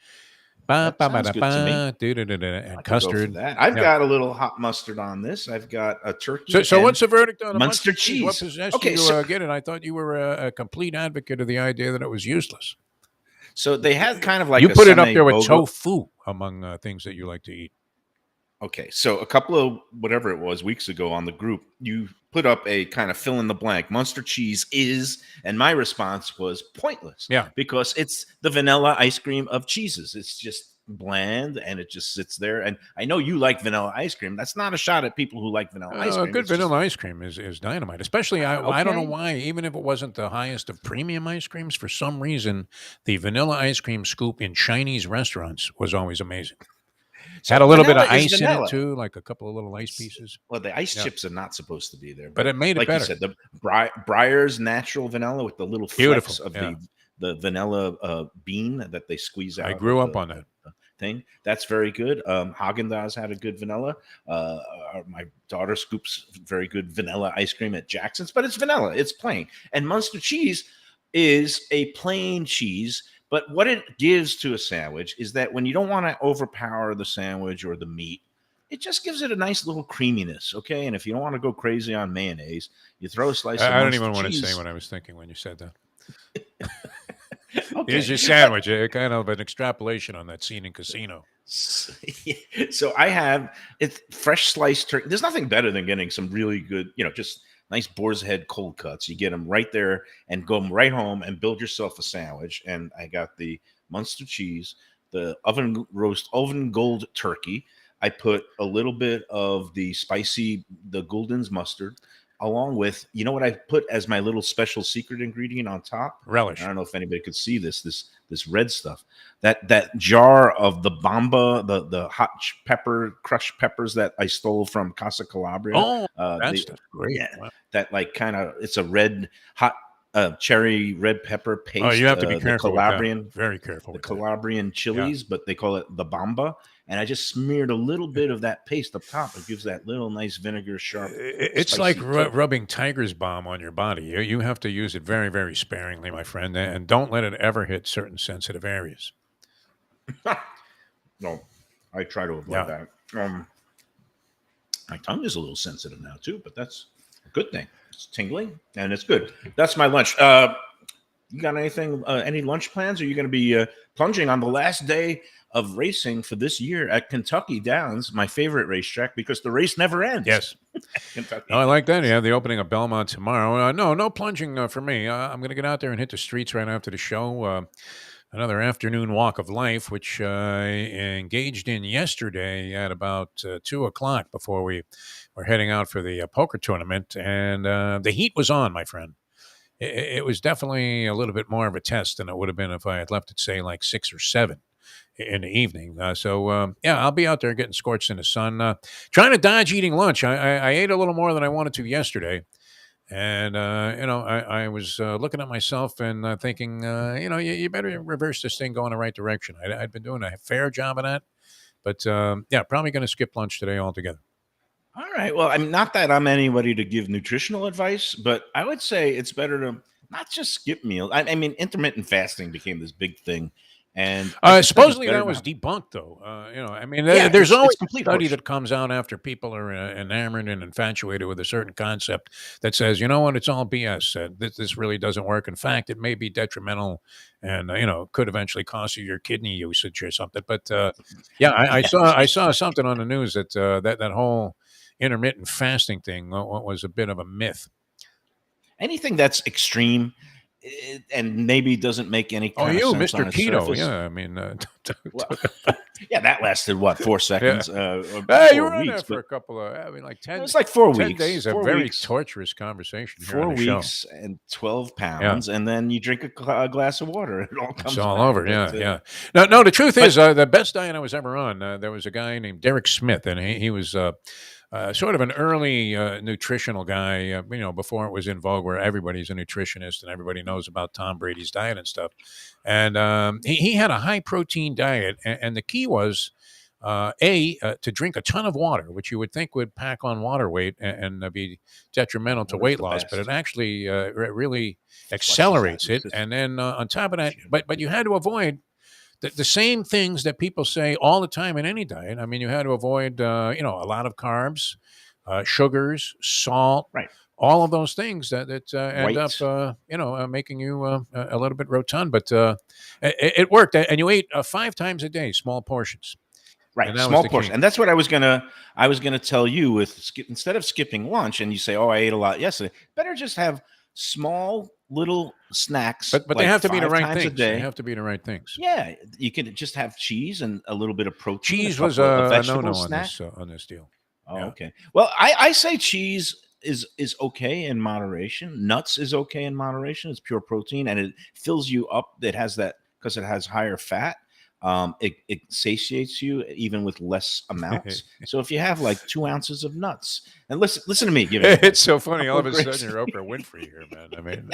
That sounds good to me. And custard. I've got a little hot mustard on this. I've got a turkey. So what's the verdict on the Munster cheese? What possessed you to get it? I thought you were a complete advocate of the idea that it was useless. So they had kind of like you put it up there with tofu among things that you like to eat. Okay, so a couple of whatever it was weeks ago on the group, you put up a kind of fill in the blank. Munster cheese is, and my response was pointless. Yeah, because it's the vanilla ice cream of cheeses. It's just bland, and it just sits there. And I know you like vanilla ice cream. That's not a shot at people who like vanilla ice cream. Good It's just vanilla ice cream is dynamite. Especially, I don't know okay. why. Even if it wasn't the highest of premium ice creams, for some reason, the vanilla ice cream scoop in Chinese restaurants was always amazing. So Had a little bit vanilla of is ice in it vanilla. too, like a couple of little ice pieces. Well, the ice Yeah, chips are not supposed to be there, but it made it like you better. said, the Breyer's natural vanilla with the little Beautiful. flecks of Yeah, the vanilla bean that they squeeze I out grew of up on that. the thing. That's very good. Haagen-Dazs had a good vanilla. My daughter scoops very good vanilla ice cream at Jackson's, but it's vanilla. It's plain. And Munster cheese is a plain cheese. But what it gives to a sandwich is that when you don't want to overpower the sandwich or the meat, it just gives it a nice little creaminess, okay? And if you don't want to go crazy on mayonnaise, you throw a slice of I don't Munster even want to say cheese. what I was thinking when you said that. Okay. Here's your sandwich. Kind of an extrapolation on that scene in Casino. So I have it's fresh sliced turkey. There's nothing better than getting some really good, just nice boar's head cold cuts. You get them right there and go right home and build yourself a sandwich. And I got the Munster cheese, the oven gold turkey. I put a little bit of the Gulden's mustard, along with, you know what I put as my little special secret ingredient on top? Relish. I don't know if anybody could see this red stuff. That jar of the Bamba, the hot crushed peppers that I stole from Casa Calabria. Oh, that's great. Yeah, Wow. that like kind of, it's a red hot cherry red pepper paste. Oh, you have to be careful. The Calabrian, very careful. The with Calabrian chilies, but they call it the Bamba. And I just smeared a little bit of that paste up top. It gives that little nice vinegar sharp. It's like rubbing tiger's balm on your body. You have to use it very, very sparingly, my friend, and don't let it ever hit certain sensitive areas. No, I try to avoid that. My tongue is a little sensitive now too, but that's a good thing. It's tingling and it's good. That's my lunch. You got anything? Any lunch plans? Are you going to be plunging on the last day of racing for this year at Kentucky Downs, my favorite racetrack, because the race never ends? Yes. Kentucky. I like that. You have the opening of Belmont tomorrow. No plunging for me. I'm going to get out there and hit the streets right after the show. Another afternoon walk of life, which I engaged in yesterday at about 2 o'clock before we were heading out for the poker tournament. And the heat was on, my friend. It was definitely a little bit more of a test than it would have been if I had left it, say, like 6 or 7 in the evening. I'll be out there getting scorched in the sun, trying to dodge eating lunch. I ate a little more than I wanted to yesterday. And, I was looking at myself and thinking, you better reverse this thing, go in the right direction. I'd been doing a fair job of that. But, probably going to skip lunch today altogether. All right. Well, I'm not that I'm anybody to give nutritional advice, but I would say it's better to not just skip meals. I mean, intermittent fasting became this big thing. And supposedly that was debunked, though. There's always a study that comes out after people are enamored and infatuated with a certain concept that says, you know what, it's all BS. This really doesn't work. In fact, it may be detrimental and, could eventually cost you your kidney usage or something. But, I saw something on the news that that whole intermittent fasting thing was a bit of a myth. Anything that's extreme and maybe doesn't make any kind of sense Mr. on the Keto. surface. Yeah, I mean, that lasted what, 4 seconds? Yeah. You were on there for a couple of, 10. It was like 4 10 weeks. days. 4 a very weeks. torturous conversation. 4 weeks and 12 pounds, and then you drink a glass of water. It all comes. It's all over. Yeah. But, No. The truth is, the best diet I was ever on. There was a guy named Derek Smith, and he was. Sort of an early nutritional guy, before it was in vogue where everybody's a nutritionist and everybody knows about Tom Brady's diet and stuff. And he had a high protein diet. And the key was, to drink a ton of water, which you would think would pack on water weight and be detrimental to weight loss. But it actually really accelerates it. And then on top of that, but you had to avoid the same things that people say all the time in any diet. I mean, you had to avoid, a lot of carbs, sugars, salt, right? All of those things that end up, making you a little bit rotund. But it worked, and you ate 5 times a day, small portions. Right, small portion, and that's what I was gonna tell you. With instead of skipping lunch, and you say, "Oh, I ate a lot yesterday," better just have small little snacks, But they like have to be the 5 right times a things. They day. have to be the right things. Yeah, you can just have cheese and a little bit of protein, Cheese a was couple of a vegetable no-no snack. on this deal. Oh, Yeah. okay. Well, I say cheese is okay in moderation. Nuts is okay in moderation. It's pure protein and it fills you up. It has that because it has higher fat. It satiates you even with less amounts. So if you have like 2 ounces of nuts, and listen to me, give it. It's so funny. All of a grapes. sudden, you're Oprah Winfrey here, man. I mean,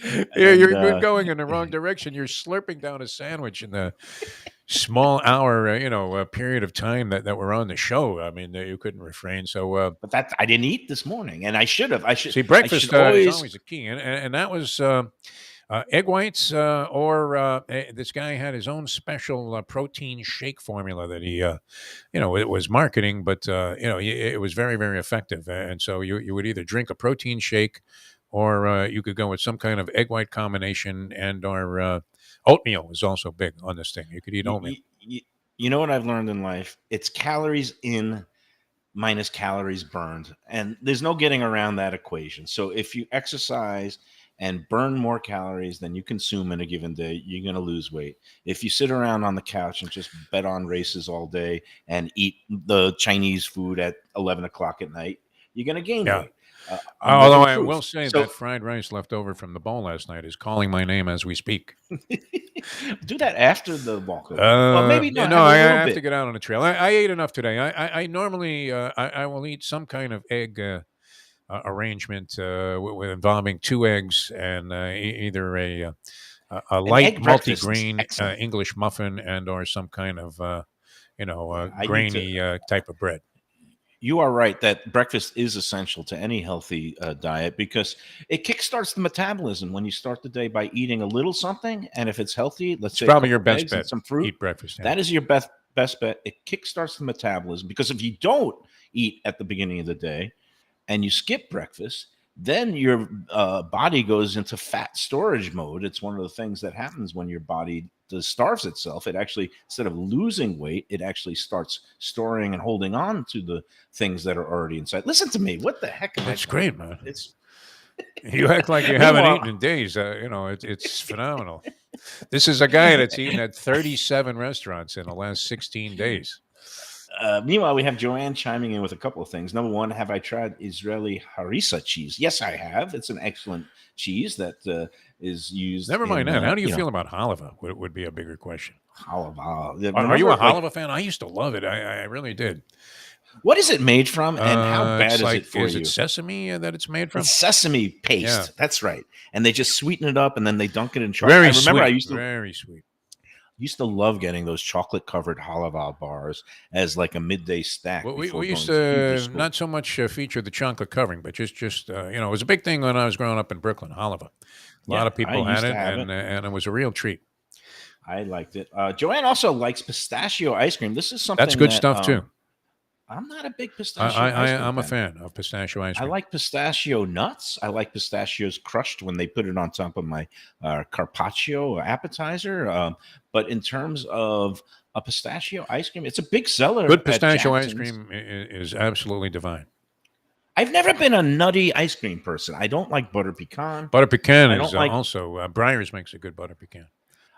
And, you're going in the wrong direction. You're slurping down a sandwich in the small hour, period of time that we're on the show. I mean, you couldn't refrain. So, but that I didn't eat this morning, and I should have. I should. see, I breakfast should is always. always a key, and that was egg whites, this guy had his own special protein shake formula that he, it was marketing, but it was very, very effective. And so you would either drink a protein shake, or you could go with some kind of egg white combination, and or oatmeal is also big on this thing. You could eat oatmeal. You know what I've learned in life? It's calories in minus calories burned. And there's no getting around that equation. So if you exercise and burn more calories than you consume in a given day, you're going to lose weight. If you sit around on the couch and just bet on races all day and eat the Chinese food at 11 o'clock at night, you're going to gain weight. Although I will say that fried rice left over from the bowl last night is calling my name as we speak. Do that after the walkover. Well, maybe not. No, I have to get out on a trail. I ate enough today. I normally I will eat some kind of egg arrangement involving 2 eggs and either a light multigrain English muffin and or some kind of grainy type of bread. You are right that breakfast is essential to any healthy diet because it kickstarts the metabolism when you start the day by eating a little something. And if it's healthy, let's say probably your best bet. Some fruit. Eat breakfast. Yeah. That is your best bet. It kickstarts the metabolism because if you don't eat at the beginning of the day and you skip breakfast, then your body goes into fat storage mode. It's one of the things that happens when your body starves itself. It actually, instead of losing weight, it actually starts storing and holding on to the things that are already inside. Listen to me. What the heck? That's great, man. You act like you haven't eaten in days. It's phenomenal. This is a guy that's eaten at 37 restaurants in the last 16 days. Meanwhile, we have Joanne chiming in with a couple of things. Number one, have I tried Israeli harissa cheese? Yes, I have. It's an excellent cheese that is used. Never mind that. How do you feel about halava? Would be a bigger question. Halava. Are you a halava fan? I used to love it. I really did. What is it made from, and how bad is it for you? Is it sesame that it's made from? It's sesame paste. Yeah. That's right. And they just sweeten it up, and then they dunk it in chocolate. Very sweet. Used to love getting those chocolate-covered halava bars as like a midday snack. Well, we used to not so much feature the chocolate covering, but just it was a big thing when I was growing up in Brooklyn. Halava, a lot of people had it, and it was a real treat. I liked it. Joanne also likes pistachio ice cream. This is something that's good stuff too. I'm not a big pistachio ice cream I'm a fan of pistachio ice cream. I like pistachio nuts. I like pistachios crushed when they put it on top of my carpaccio appetizer. But in terms of a pistachio ice cream, it's a big seller. Good pistachio ice cream is absolutely divine. I've never been a nutty ice cream person. I don't like butter pecan. Butter pecan is also Breyers makes a good butter pecan.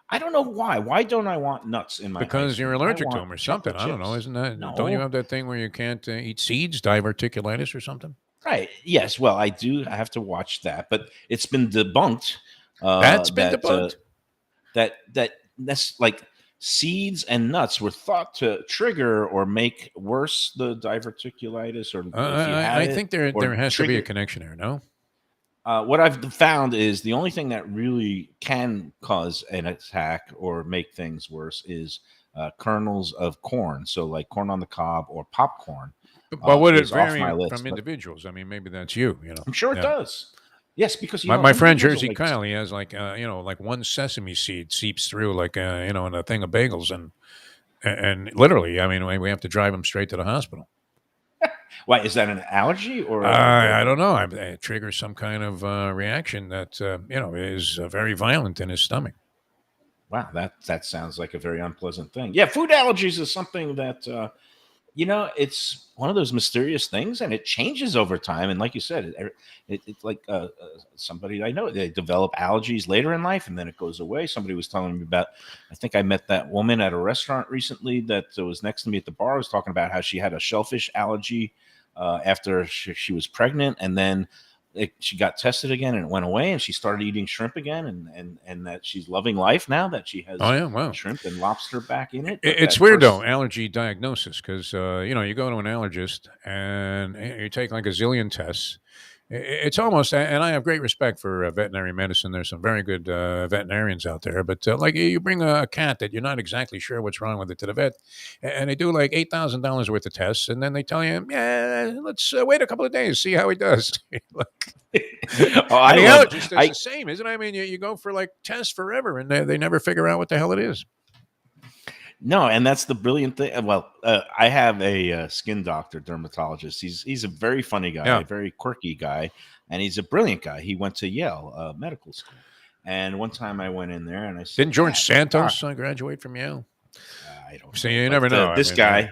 I don't know why. Why don't I want nuts in my Because you're allergic to them or something. I don't know. Isn't that? No. Don't you have that thing where you can't eat seeds, diverticulitis or something? Right. Yes. Well, I do. I have to watch that, but it's been debunked. That's been debunked. That's like seeds and nuts were thought to trigger or make worse the diverticulitis, or I think there has to be a connection there. No. What I've found is the only thing that really can cause an attack or make things worse is kernels of corn. So like corn on the cob or popcorn. But would it vary from individuals? I mean, maybe that's you. I'm sure it does. Yes, because my friend Jersey Kyle, he has like one sesame seed seeps through like in a thing of bagels, and literally, I mean, we have to drive him straight to the hospital. Why, is that an allergy or? I don't know. It triggers some kind of reaction that is very violent in his stomach. Wow, that sounds like a very unpleasant thing. Yeah, food allergies is something that It's one of those mysterious things, and it changes over time. And like you said, it's like somebody I know, they develop allergies later in life, and then it goes away. Somebody was telling me about. I think I met that woman at a restaurant recently that was next to me at the bar. Was talking about how she had a shellfish allergy after she was pregnant, and then she got tested again and it went away, and she started eating shrimp again, and that she's loving life now that she has shrimp and lobster back in it. It's weird though, allergy diagnosis, because you go to an allergist and you take like a zillion tests. It's almost, and I have great respect for veterinary medicine. There's some very good veterinarians out there, but like you bring a cat that you're not exactly sure what's wrong with it to the vet, and they do like $8,000 worth of tests, and then they tell you, yeah, let's wait a couple of days, see how he does. The allergist is the same, isn't it? I mean, you go for like tests forever, and they never figure out what the hell it is. No, and that's the brilliant thing. Well, I have a skin doctor, dermatologist. He's a very funny guy, a very quirky guy, and he's a brilliant guy. He went to Yale Medical School. And one time I went in there and I said, didn't George Santos graduate from Yale? I don't know. So you never know. This guy,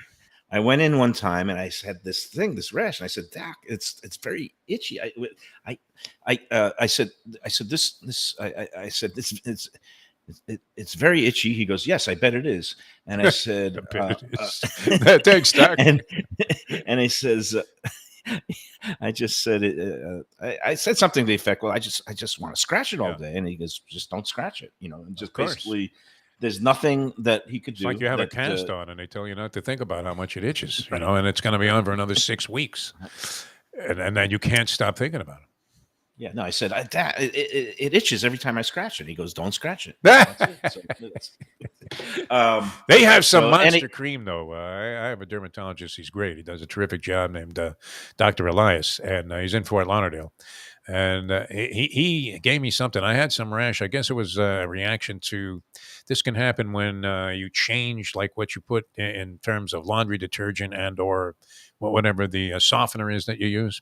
I went in one time and I had this rash, and I said, Doc, it's very itchy. I said it's very itchy. He goes, yes, I bet it is. And I said, thanks, Doc. And he says, I just said it. I said something to the effect, well, I just want to scratch it all day. And he goes, just don't scratch it, and just basically there's nothing that he could do. It's like you have a cast on and they tell you not to think about how much it itches, and it's going to be on for another 6 weeks. And then you can't stop thinking about it. Yeah, no, I said, it itches every time I scratch it. He goes, don't scratch it. That's it. They have some monster cream, though. I have a dermatologist. He's great. He does a terrific job, named Dr. Elias, and he's in Fort Lauderdale. And he gave me something. I had some rash. I guess it was a reaction to, this can happen when you change like what you put in terms of laundry detergent and or whatever the softener is that you use.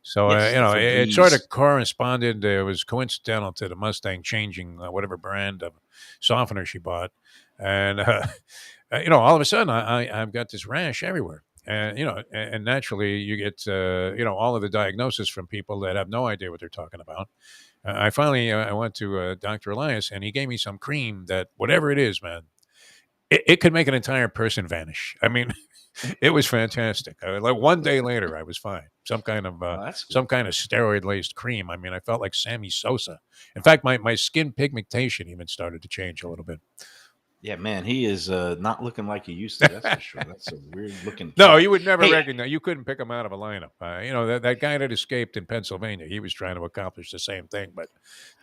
So, it sort of corresponded. It was coincidental to the Mustang changing whatever brand of softener she bought. And, all of a sudden I've got this rash everywhere. And, and naturally you get, all of the diagnosis from people that have no idea what they're talking about. I finally I went to Dr. Elias, and he gave me some cream that, whatever it is, man, it could make an entire person vanish. I mean, it was fantastic. Like one day later, I was fine. Some kind of steroid laced cream. I mean, I felt like Sammy Sosa. In fact, my skin pigmentation even started to change a little bit. Yeah, man, he is not looking like he used to. That's for sure. That's a weird looking. No, you would never recognize. You couldn't pick him out of a lineup. That guy that escaped in Pennsylvania, he was trying to accomplish the same thing, but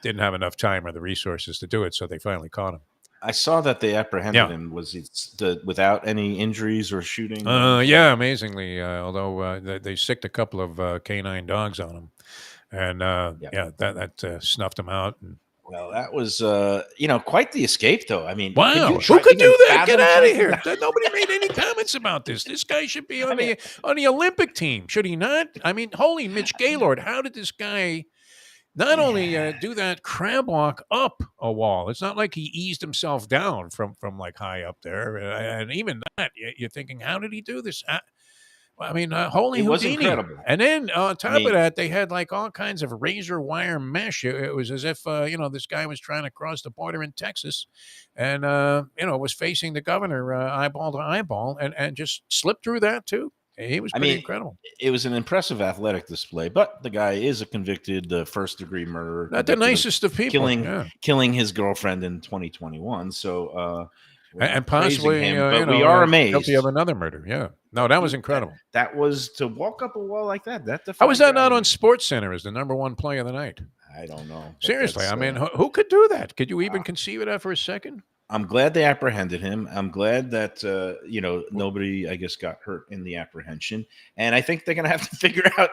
didn't have enough time or the resources to do it. So they finally caught him. I saw that they apprehended him. Was it without any injuries or shooting? Yeah, amazingly. Although they sicked a couple of canine dogs on him, and that snuffed him out. And, well, that was quite the escape, though. I mean, wow, who could do that? Get out of here! Nobody made any comments about this. This guy should be on the Olympic team, should he not? I mean, holy Mitch Gaylord, how did this guy not only do that crab walk up a wall? It's not like he eased himself down from like high up there, and even that, you're thinking, how did he do this? Holy Houdini. Was incredible. And then on top of that, they had like all kinds of razor wire mesh. It was as if, this guy was trying to cross the border in Texas and, was facing the governor eyeball to eyeball and just slipped through that too. He was pretty incredible. It was an impressive athletic display, but the guy is a convicted first-degree murderer. Not the nicest of people. Killing his girlfriend in 2021. So, and possibly, him, we are amazed. Guilty of another murder. Yeah. No, that was incredible. That was to walk up a wall like that. How was that not on SportsCenter as the number one play of the night? I don't know. Seriously, I mean, who could do that? Could you even conceive of that for a second? I'm glad they apprehended him. I'm glad that nobody, I guess, got hurt in the apprehension. And I think they're going to have to figure out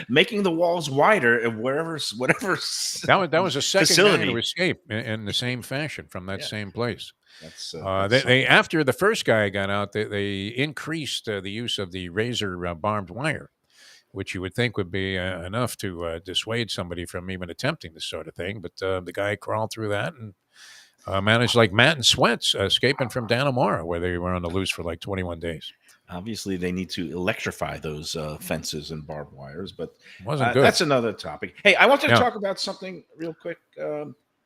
making the walls wider whatever. That was a second guy to escape in the same fashion from that same place. They after the first guy got out, they increased the use of the razor barbed wire, which you would think would be enough to dissuade somebody from even attempting this sort of thing. But the guy crawled through that and managed, like Matt and Sweats, escaping from Dannemora, where they were on the loose for like 21 days. Obviously, they need to electrify those fences and barbed wires, but Wasn't good. that's another topic. Hey, I wanted to Yeah. talk about something real quick.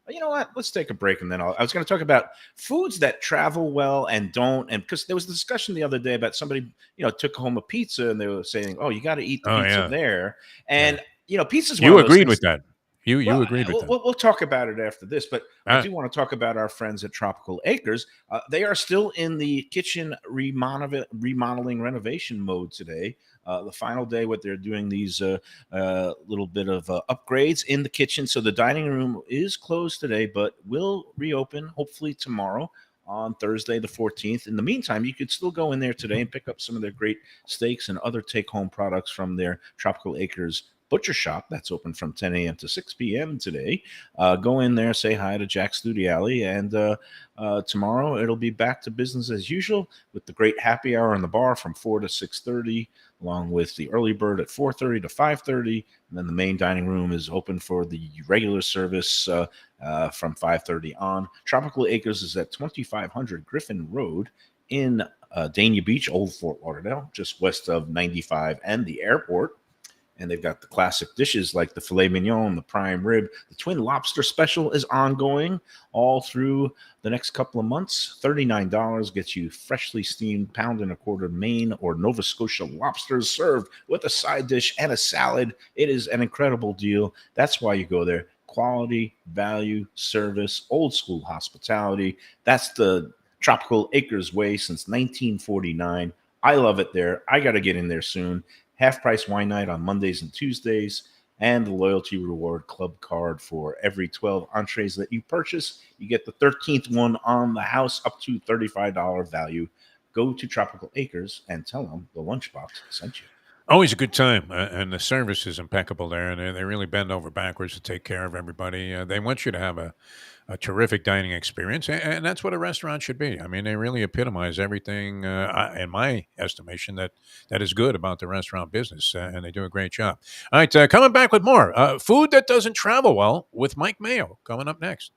You know what? Let's take a break, and then I was going to talk about foods that travel well and don't. And because there was a discussion the other day about somebody, took home a pizza, and they were saying, "Oh, you got to eat the Oh pizza yeah. there." Yeah. And pizza is one You of those agreed things. with that. You Well, agreed with that. we'll talk about it after this, but All I right. do want to talk about our friends at Tropical Acres. They are still in the kitchen remodeling renovation mode today. The final day, what they're doing these little bit of upgrades in the kitchen. So the dining room is closed today, but will reopen hopefully tomorrow on Thursday the 14th. In the meantime, you could still go in there today and pick up some of their great steaks and other take-home products from their Tropical Acres butcher shop that's open from 10 a.m. to 6 p.m. today. Go in there, say hi to Jack Studiali, and tomorrow it'll be back to business as usual with the great happy hour in the bar from 4 to 6:30, along with the early bird at 4:30 to 5:30, and then the main dining room is open for the regular service from 5:30 on. Tropical Acres is at 2500 Griffin Road in Dania Beach, Old Fort Lauderdale, just west of 95 and the airport. And they've got the classic dishes like the filet mignon, the prime rib. The twin lobster special is ongoing all through the next couple of months. $39 gets you freshly steamed pound and a quarter Maine or Nova Scotia lobsters served with a side dish and a salad. It is an incredible deal. That's why you go there. Quality, value, service, old school hospitality. That's the Tropical Acres way since 1949. I love it there. I got to get in there soon. Half price wine night on Mondays and Tuesdays, and the loyalty reward club card for every 12 entrees that you purchase. You get the 13th one on the house, up to $35 value. Go to Tropical Acres and tell them the Lunchbox sent you. Always a good time, and the service is impeccable there, and they really bend over backwards to take care of everybody. They want you to have a terrific dining experience, and that's what a restaurant should be. I mean, they really epitomize everything, in my estimation, that is good about the restaurant business, and they do a great job. All right, coming back with more food that doesn't travel well with Mike Mayo coming up next.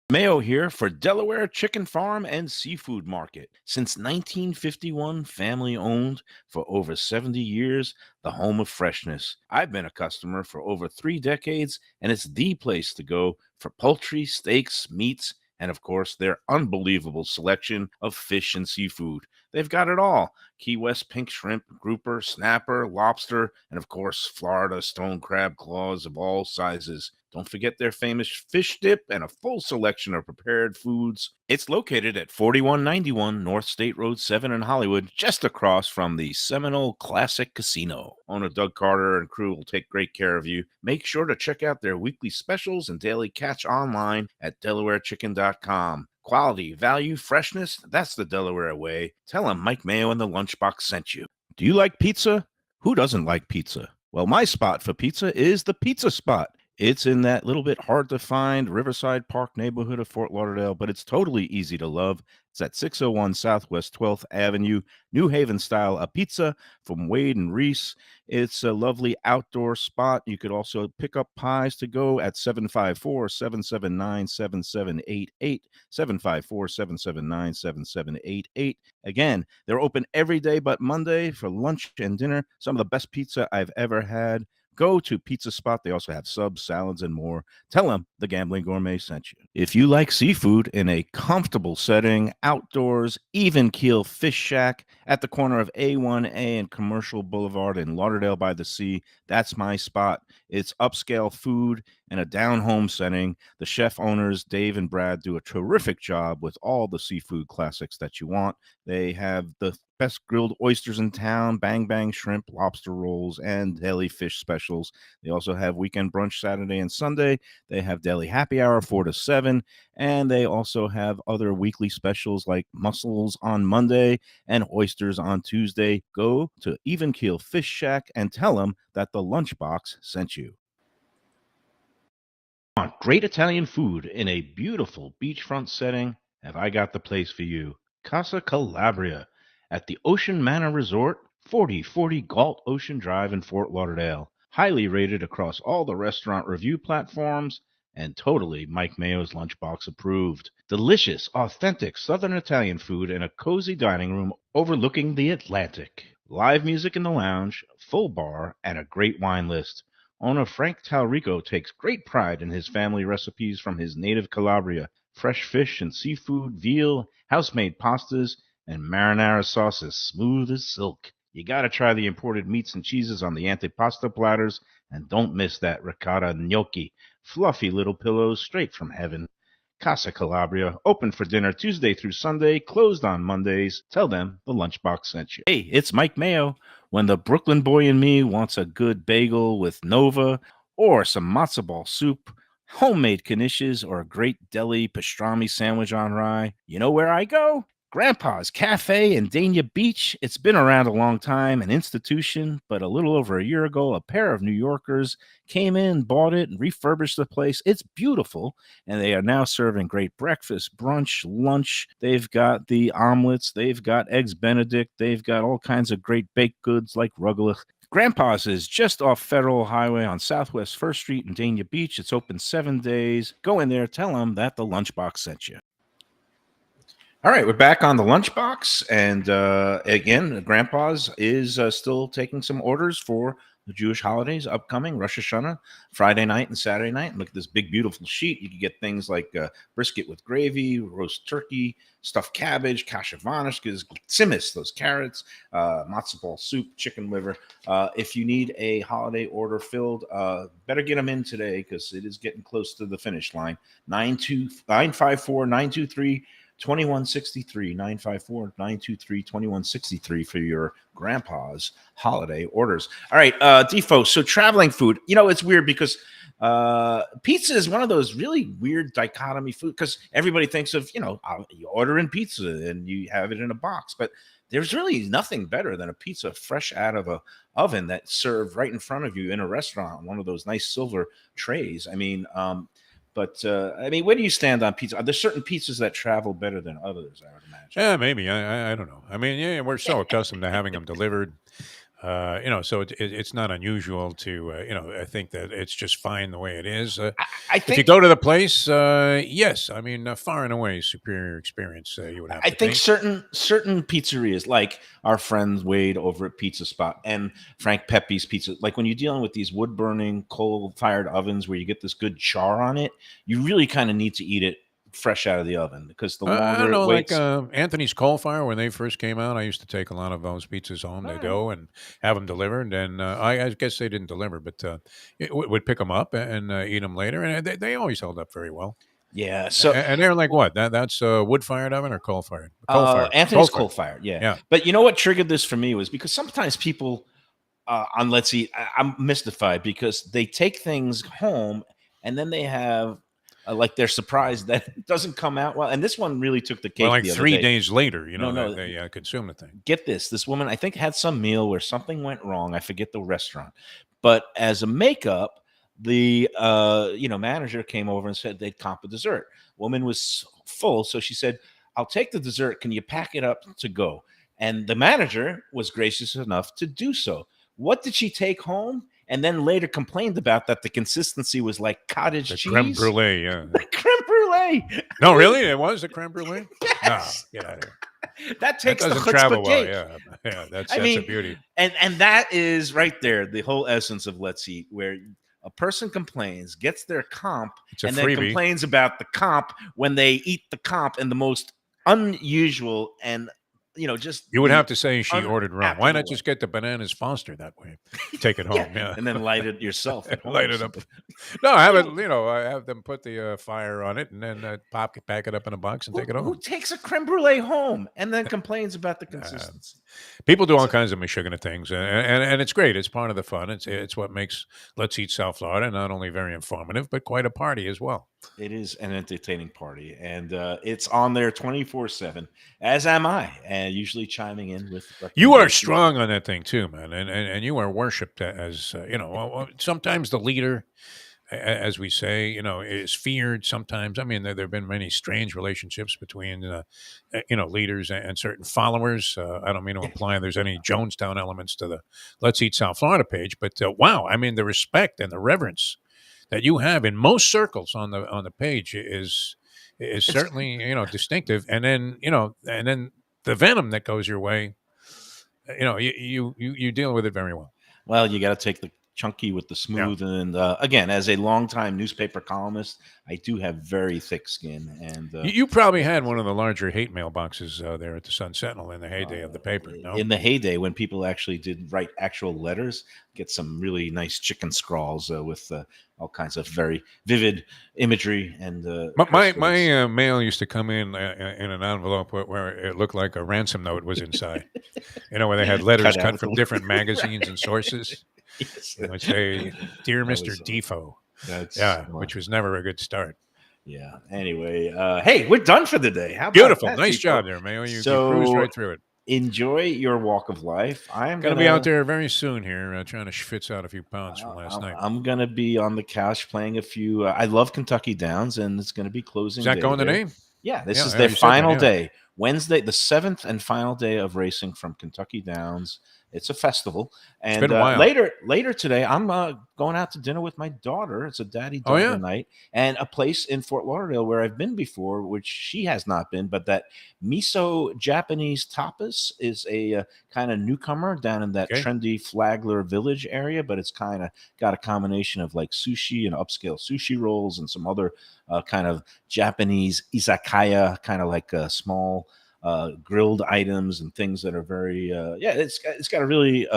Mayo here for Delaware Chicken Farm and Seafood Market. Since 1951, family owned for over 70 years, the home of freshness. I've been a customer for over 3 decades, and it's the place to go for poultry, steaks, meats, and of course, their unbelievable selection of fish and seafood. They've got it all: Key West pink shrimp, grouper, snapper, lobster, and of course, Florida stone crab claws of all sizes. Don't forget their famous fish dip and a full selection of prepared foods. It's located at 4191 North State Road 7 in Hollywood, just across from the Seminole Classic Casino. Owner Doug Carter and crew will take great care of you. Make sure to check out their weekly specials and daily catch online at DelawareChicken.com. Quality, value, freshness, that's the Delaware way. Tell them Mike Mayo and the Lunchbox sent you. Do you like pizza? Who doesn't like pizza? Well, my spot for pizza is the Pizza Spot. It's in that little bit hard to find Riverside Park neighborhood of Fort Lauderdale, but it's totally easy to love. It's at 601 Southwest 12th Avenue, New Haven style a pizza from Wade and Reese. It's a lovely outdoor spot. You could also pick up pies to go at 754-779-7788, 754-779-7788. Again, they're open every day but Monday for lunch and dinner. Some of the best pizza I've ever had. Go to Pizza Spot. They also have subs, salads, and more. Tell them the Gambling Gourmet sent you. If you like seafood in a comfortable setting, outdoors, even keel fish shack at the corner of A1A and Commercial Boulevard in Lauderdale by the Sea, that's my spot. It's upscale food in a down-home setting. The chef owners, Dave and Brad, do a terrific job with all the seafood classics that you want. They have the best grilled oysters in town, bang bang shrimp, lobster rolls, and deli fish specials. They also have weekend brunch Saturday and Sunday. They have deli happy hour 4 to 7, and they also have other weekly specials like mussels on Monday and oysters on Tuesday. Go to Even Keel Fish Shack and tell them that the Lunchbox sent you. Want great Italian food in a beautiful beachfront setting? Have I got the place for you? Casa Calabria at the Ocean Manor Resort, 4040 Galt Ocean Drive in Fort Lauderdale. Highly rated across all the restaurant review platforms and totally Mike Mayo's Lunchbox approved. Delicious, authentic Southern Italian food in a cozy dining room overlooking the Atlantic. Live music in the lounge, full bar, and a great wine list. Owner Frank Talrico takes great pride in his family recipes from his native Calabria. Fresh fish and seafood, veal, house-made pastas, and marinara sauces smooth as silk. You gotta try the imported meats and cheeses on the antipasto platters, and don't miss that ricotta gnocchi, fluffy little pillows straight from heaven. Casa Calabria, open for dinner Tuesday through Sunday, closed on Mondays. Tell them the Lunchbox sent you. Hey, it's Mike Mayo. When the Brooklyn boy in me wants a good bagel with Nova, or some matzo ball soup, homemade knishes, or a great deli pastrami sandwich on rye, you know where I go? Grandpa's Cafe in Dania Beach. It's been around a long time, an institution, but a little over a year ago, a pair of New Yorkers came in, bought it, and refurbished the place. It's beautiful, and they are now serving great breakfast, brunch, lunch. They've got the omelets, they've got eggs Benedict, they've got all kinds of great baked goods like rugelach. Grandpa's is just off Federal Highway on Southwest 1st Street in Dania Beach. It's open 7 days. Go in there, tell them that the Lunchbox sent you. All right, we're back on the Lunchbox, and again, Grandpa's is still taking some orders for the Jewish holidays upcoming, Rosh Hashanah, Friday night and Saturday night. Look at this big, beautiful sheet. You can get things like brisket with gravy, roast turkey, stuffed cabbage, kasha vanishkas, tsimis, those carrots, matzo ball soup, chicken liver. If you need a holiday order filled, better get them in today because it is getting close to the finish line. 954-923 2163 954 923 2163 for your Grandpa's holiday orders. All right, Defo. So traveling food, it's weird because pizza is one of those really weird dichotomy food because everybody thinks of, you order in pizza and you have it in a box, but there's really nothing better than a pizza fresh out of a oven that's served right in front of you in a restaurant, one of those nice silver trays. But where do you stand on pizza? Are there certain pizzas that travel better than others, I would imagine? Yeah, maybe. I don't know. We're so accustomed to having them delivered. So it's not unusual to, I think that it's just fine the way it is. I If you think go to the place, yes. Far and away superior experience, you would have I to think certain pizzerias, like our friend Wade over at Pizza Spot and Frank Pepe's Pizza, like when you're dealing with these wood burning, coal fired ovens where you get this good char on it, you really kind of need to eat it fresh out of the oven because the I longer don't know, it waits. like Anthony's Coal Fire, when they first came out, I used to take a lot of those pizzas home to go and have them delivered. And I guess they didn't deliver, but would pick them up and eat them later. And they always held up very well. Yeah. So And they're like what? That's wood-fired oven or coal-fired? Coal-fired. Anthony's coal fired. Yeah. Yeah. But you know what triggered this for me was because sometimes people on Let's Eat, I'm mystified because they take things home and then they have like they're surprised that it doesn't come out well. And this one really took the cake. Well, like the other 3 day. days later, No. they consume the thing. Get this. This woman, I think, had some meal where something went wrong. I forget the restaurant. But as a makeup, the manager came over and said they'd comp a dessert. Woman was full, so she said, "I'll take the dessert. Can you pack it up to go?" And the manager was gracious enough to do so. What did she take home? And then later complained about that the consistency was like cottage cheese. Creme brulee, yeah. The creme brulee. No, really? It was a creme brulee? Yes. No, get out of here. That takes That the doesn't chutzpah travel well, cake. yeah. That's I a mean, beauty. And that is right there, the whole essence of Let's Eat, where a person complains, gets their comp, It's a and then freebie. complains about the comp when they eat the comp in the most unusual and just You would have to say she ordered wrong. Why not unapplicable just get the bananas Foster that way? Take it home, yeah. and then light it yourself at home Light or it up. something. No, I have it. I have them put the fire on it and then pack it up in a box and take it Who home. takes a creme brulee home and then complains about the consistency? People do all kinds of Michigan things, and it's great. It's part of the fun. It's what makes Let's Eat South Florida not only very informative but quite a party as well. It is an entertaining party, and it's on there 24/7, as am I, and usually chiming in with You are recommendations. strong on that thing too, man, and you are worshipped as sometimes the leader, as we say, is feared. Sometimes, there have been many strange relationships between leaders and certain followers. I don't mean to imply there's any Jonestown elements to the Let's Eat South Florida page, but wow, the respect and the reverence that you have in most circles on the page is certainly distinctive. And then the venom that goes your way, you deal with it very well. Well, you got to take the chunky with the Yeah. smooth. And again, as a longtime newspaper columnist, I do have very thick skin. And You probably had one of the larger hate mailboxes there at the Sun Sentinel in the heyday of the paper. No? in the heyday when people actually did write actual letters, get some really nice chicken scrawls with all kinds of very vivid imagery. And My mail used to come in an envelope where it looked like a ransom note was inside. Where they had letters Cut cut out. from different magazines and sources. Yes. It would say, "Dear That Mr. was, Defo." that's Which was never a good start. yeah. Anyway, hey, we're done for the day. How about Beautiful, that, nice Defo? job there, Mayo. You So, cruised right through it. Enjoy your walk of life. I'm Gonna be out there very soon here, trying to schwitz out a few pounds from last night. I'm gonna be on the couch playing a few. I love Kentucky Downs, and it's gonna be closing. Is that day going there. today? Yeah, this Yeah, is I their already said that, final yeah. day. Wednesday, the 7th and final day of racing from Kentucky Downs. It's a festival, and been a while. later today, I'm going out to dinner with my daughter. It's a daddy-daughter yeah? night, and a place in Fort Lauderdale where I've been before, which she has not been. But that miso Japanese tapas is a kind of newcomer down in that Okay. trendy Flagler Village area, but it's kind of got a combination of like sushi and upscale sushi rolls and some other kind of Japanese izakaya, kind of like small grilled items and things that are very it's got a really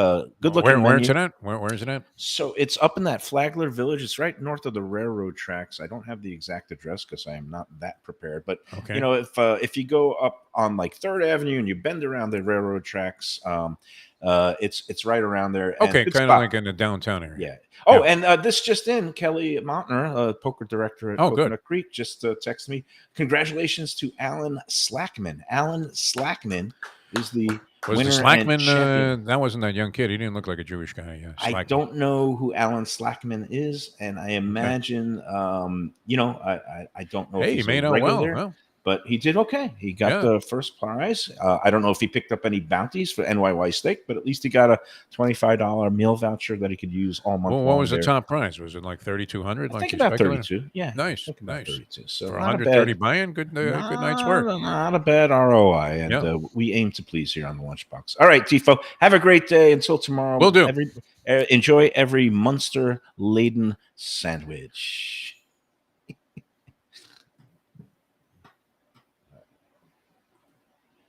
good looking Where's it at? Where's it at? So it's up in that Flagler Village. It's right north of the railroad tracks. I don't have the exact address because I am not that prepared. But Okay. if you go up on like 3rd Avenue and you bend around the railroad tracks, it's right around there. And Okay, good kind of spot. like in the downtown area. Yeah. Oh, and this just in, Kelly Montner, poker director at Oh, good. Coconut Creek, just texted me. Congratulations to Alan Slackman. Alan Slackman is the Was winner the and Slackman? champion. That wasn't that young kid. He didn't look like a Jewish guy. Yeah, I Slackman. don't know who Alan Slackman is, and I imagine, I don't know. Hey, if he he's made a out regular well. there, Well, but he did okay. He got Yeah. the first prize. I don't know if he picked up any bounties for NYY Steak, but at least he got a $25 meal voucher that he could use all month. well, what long was the there. top prize? Was it like 3,200? I Like think you about speculated? 32. Yeah, Nice, I think about nice. 32. So For not a 130 bad, buy-in, good night's work. not a bad ROI, and Yeah. we aim to please here on the Lunchbox. All right, Tifo, have a great day. Until tomorrow, Will do. Enjoy every Munster laden sandwich.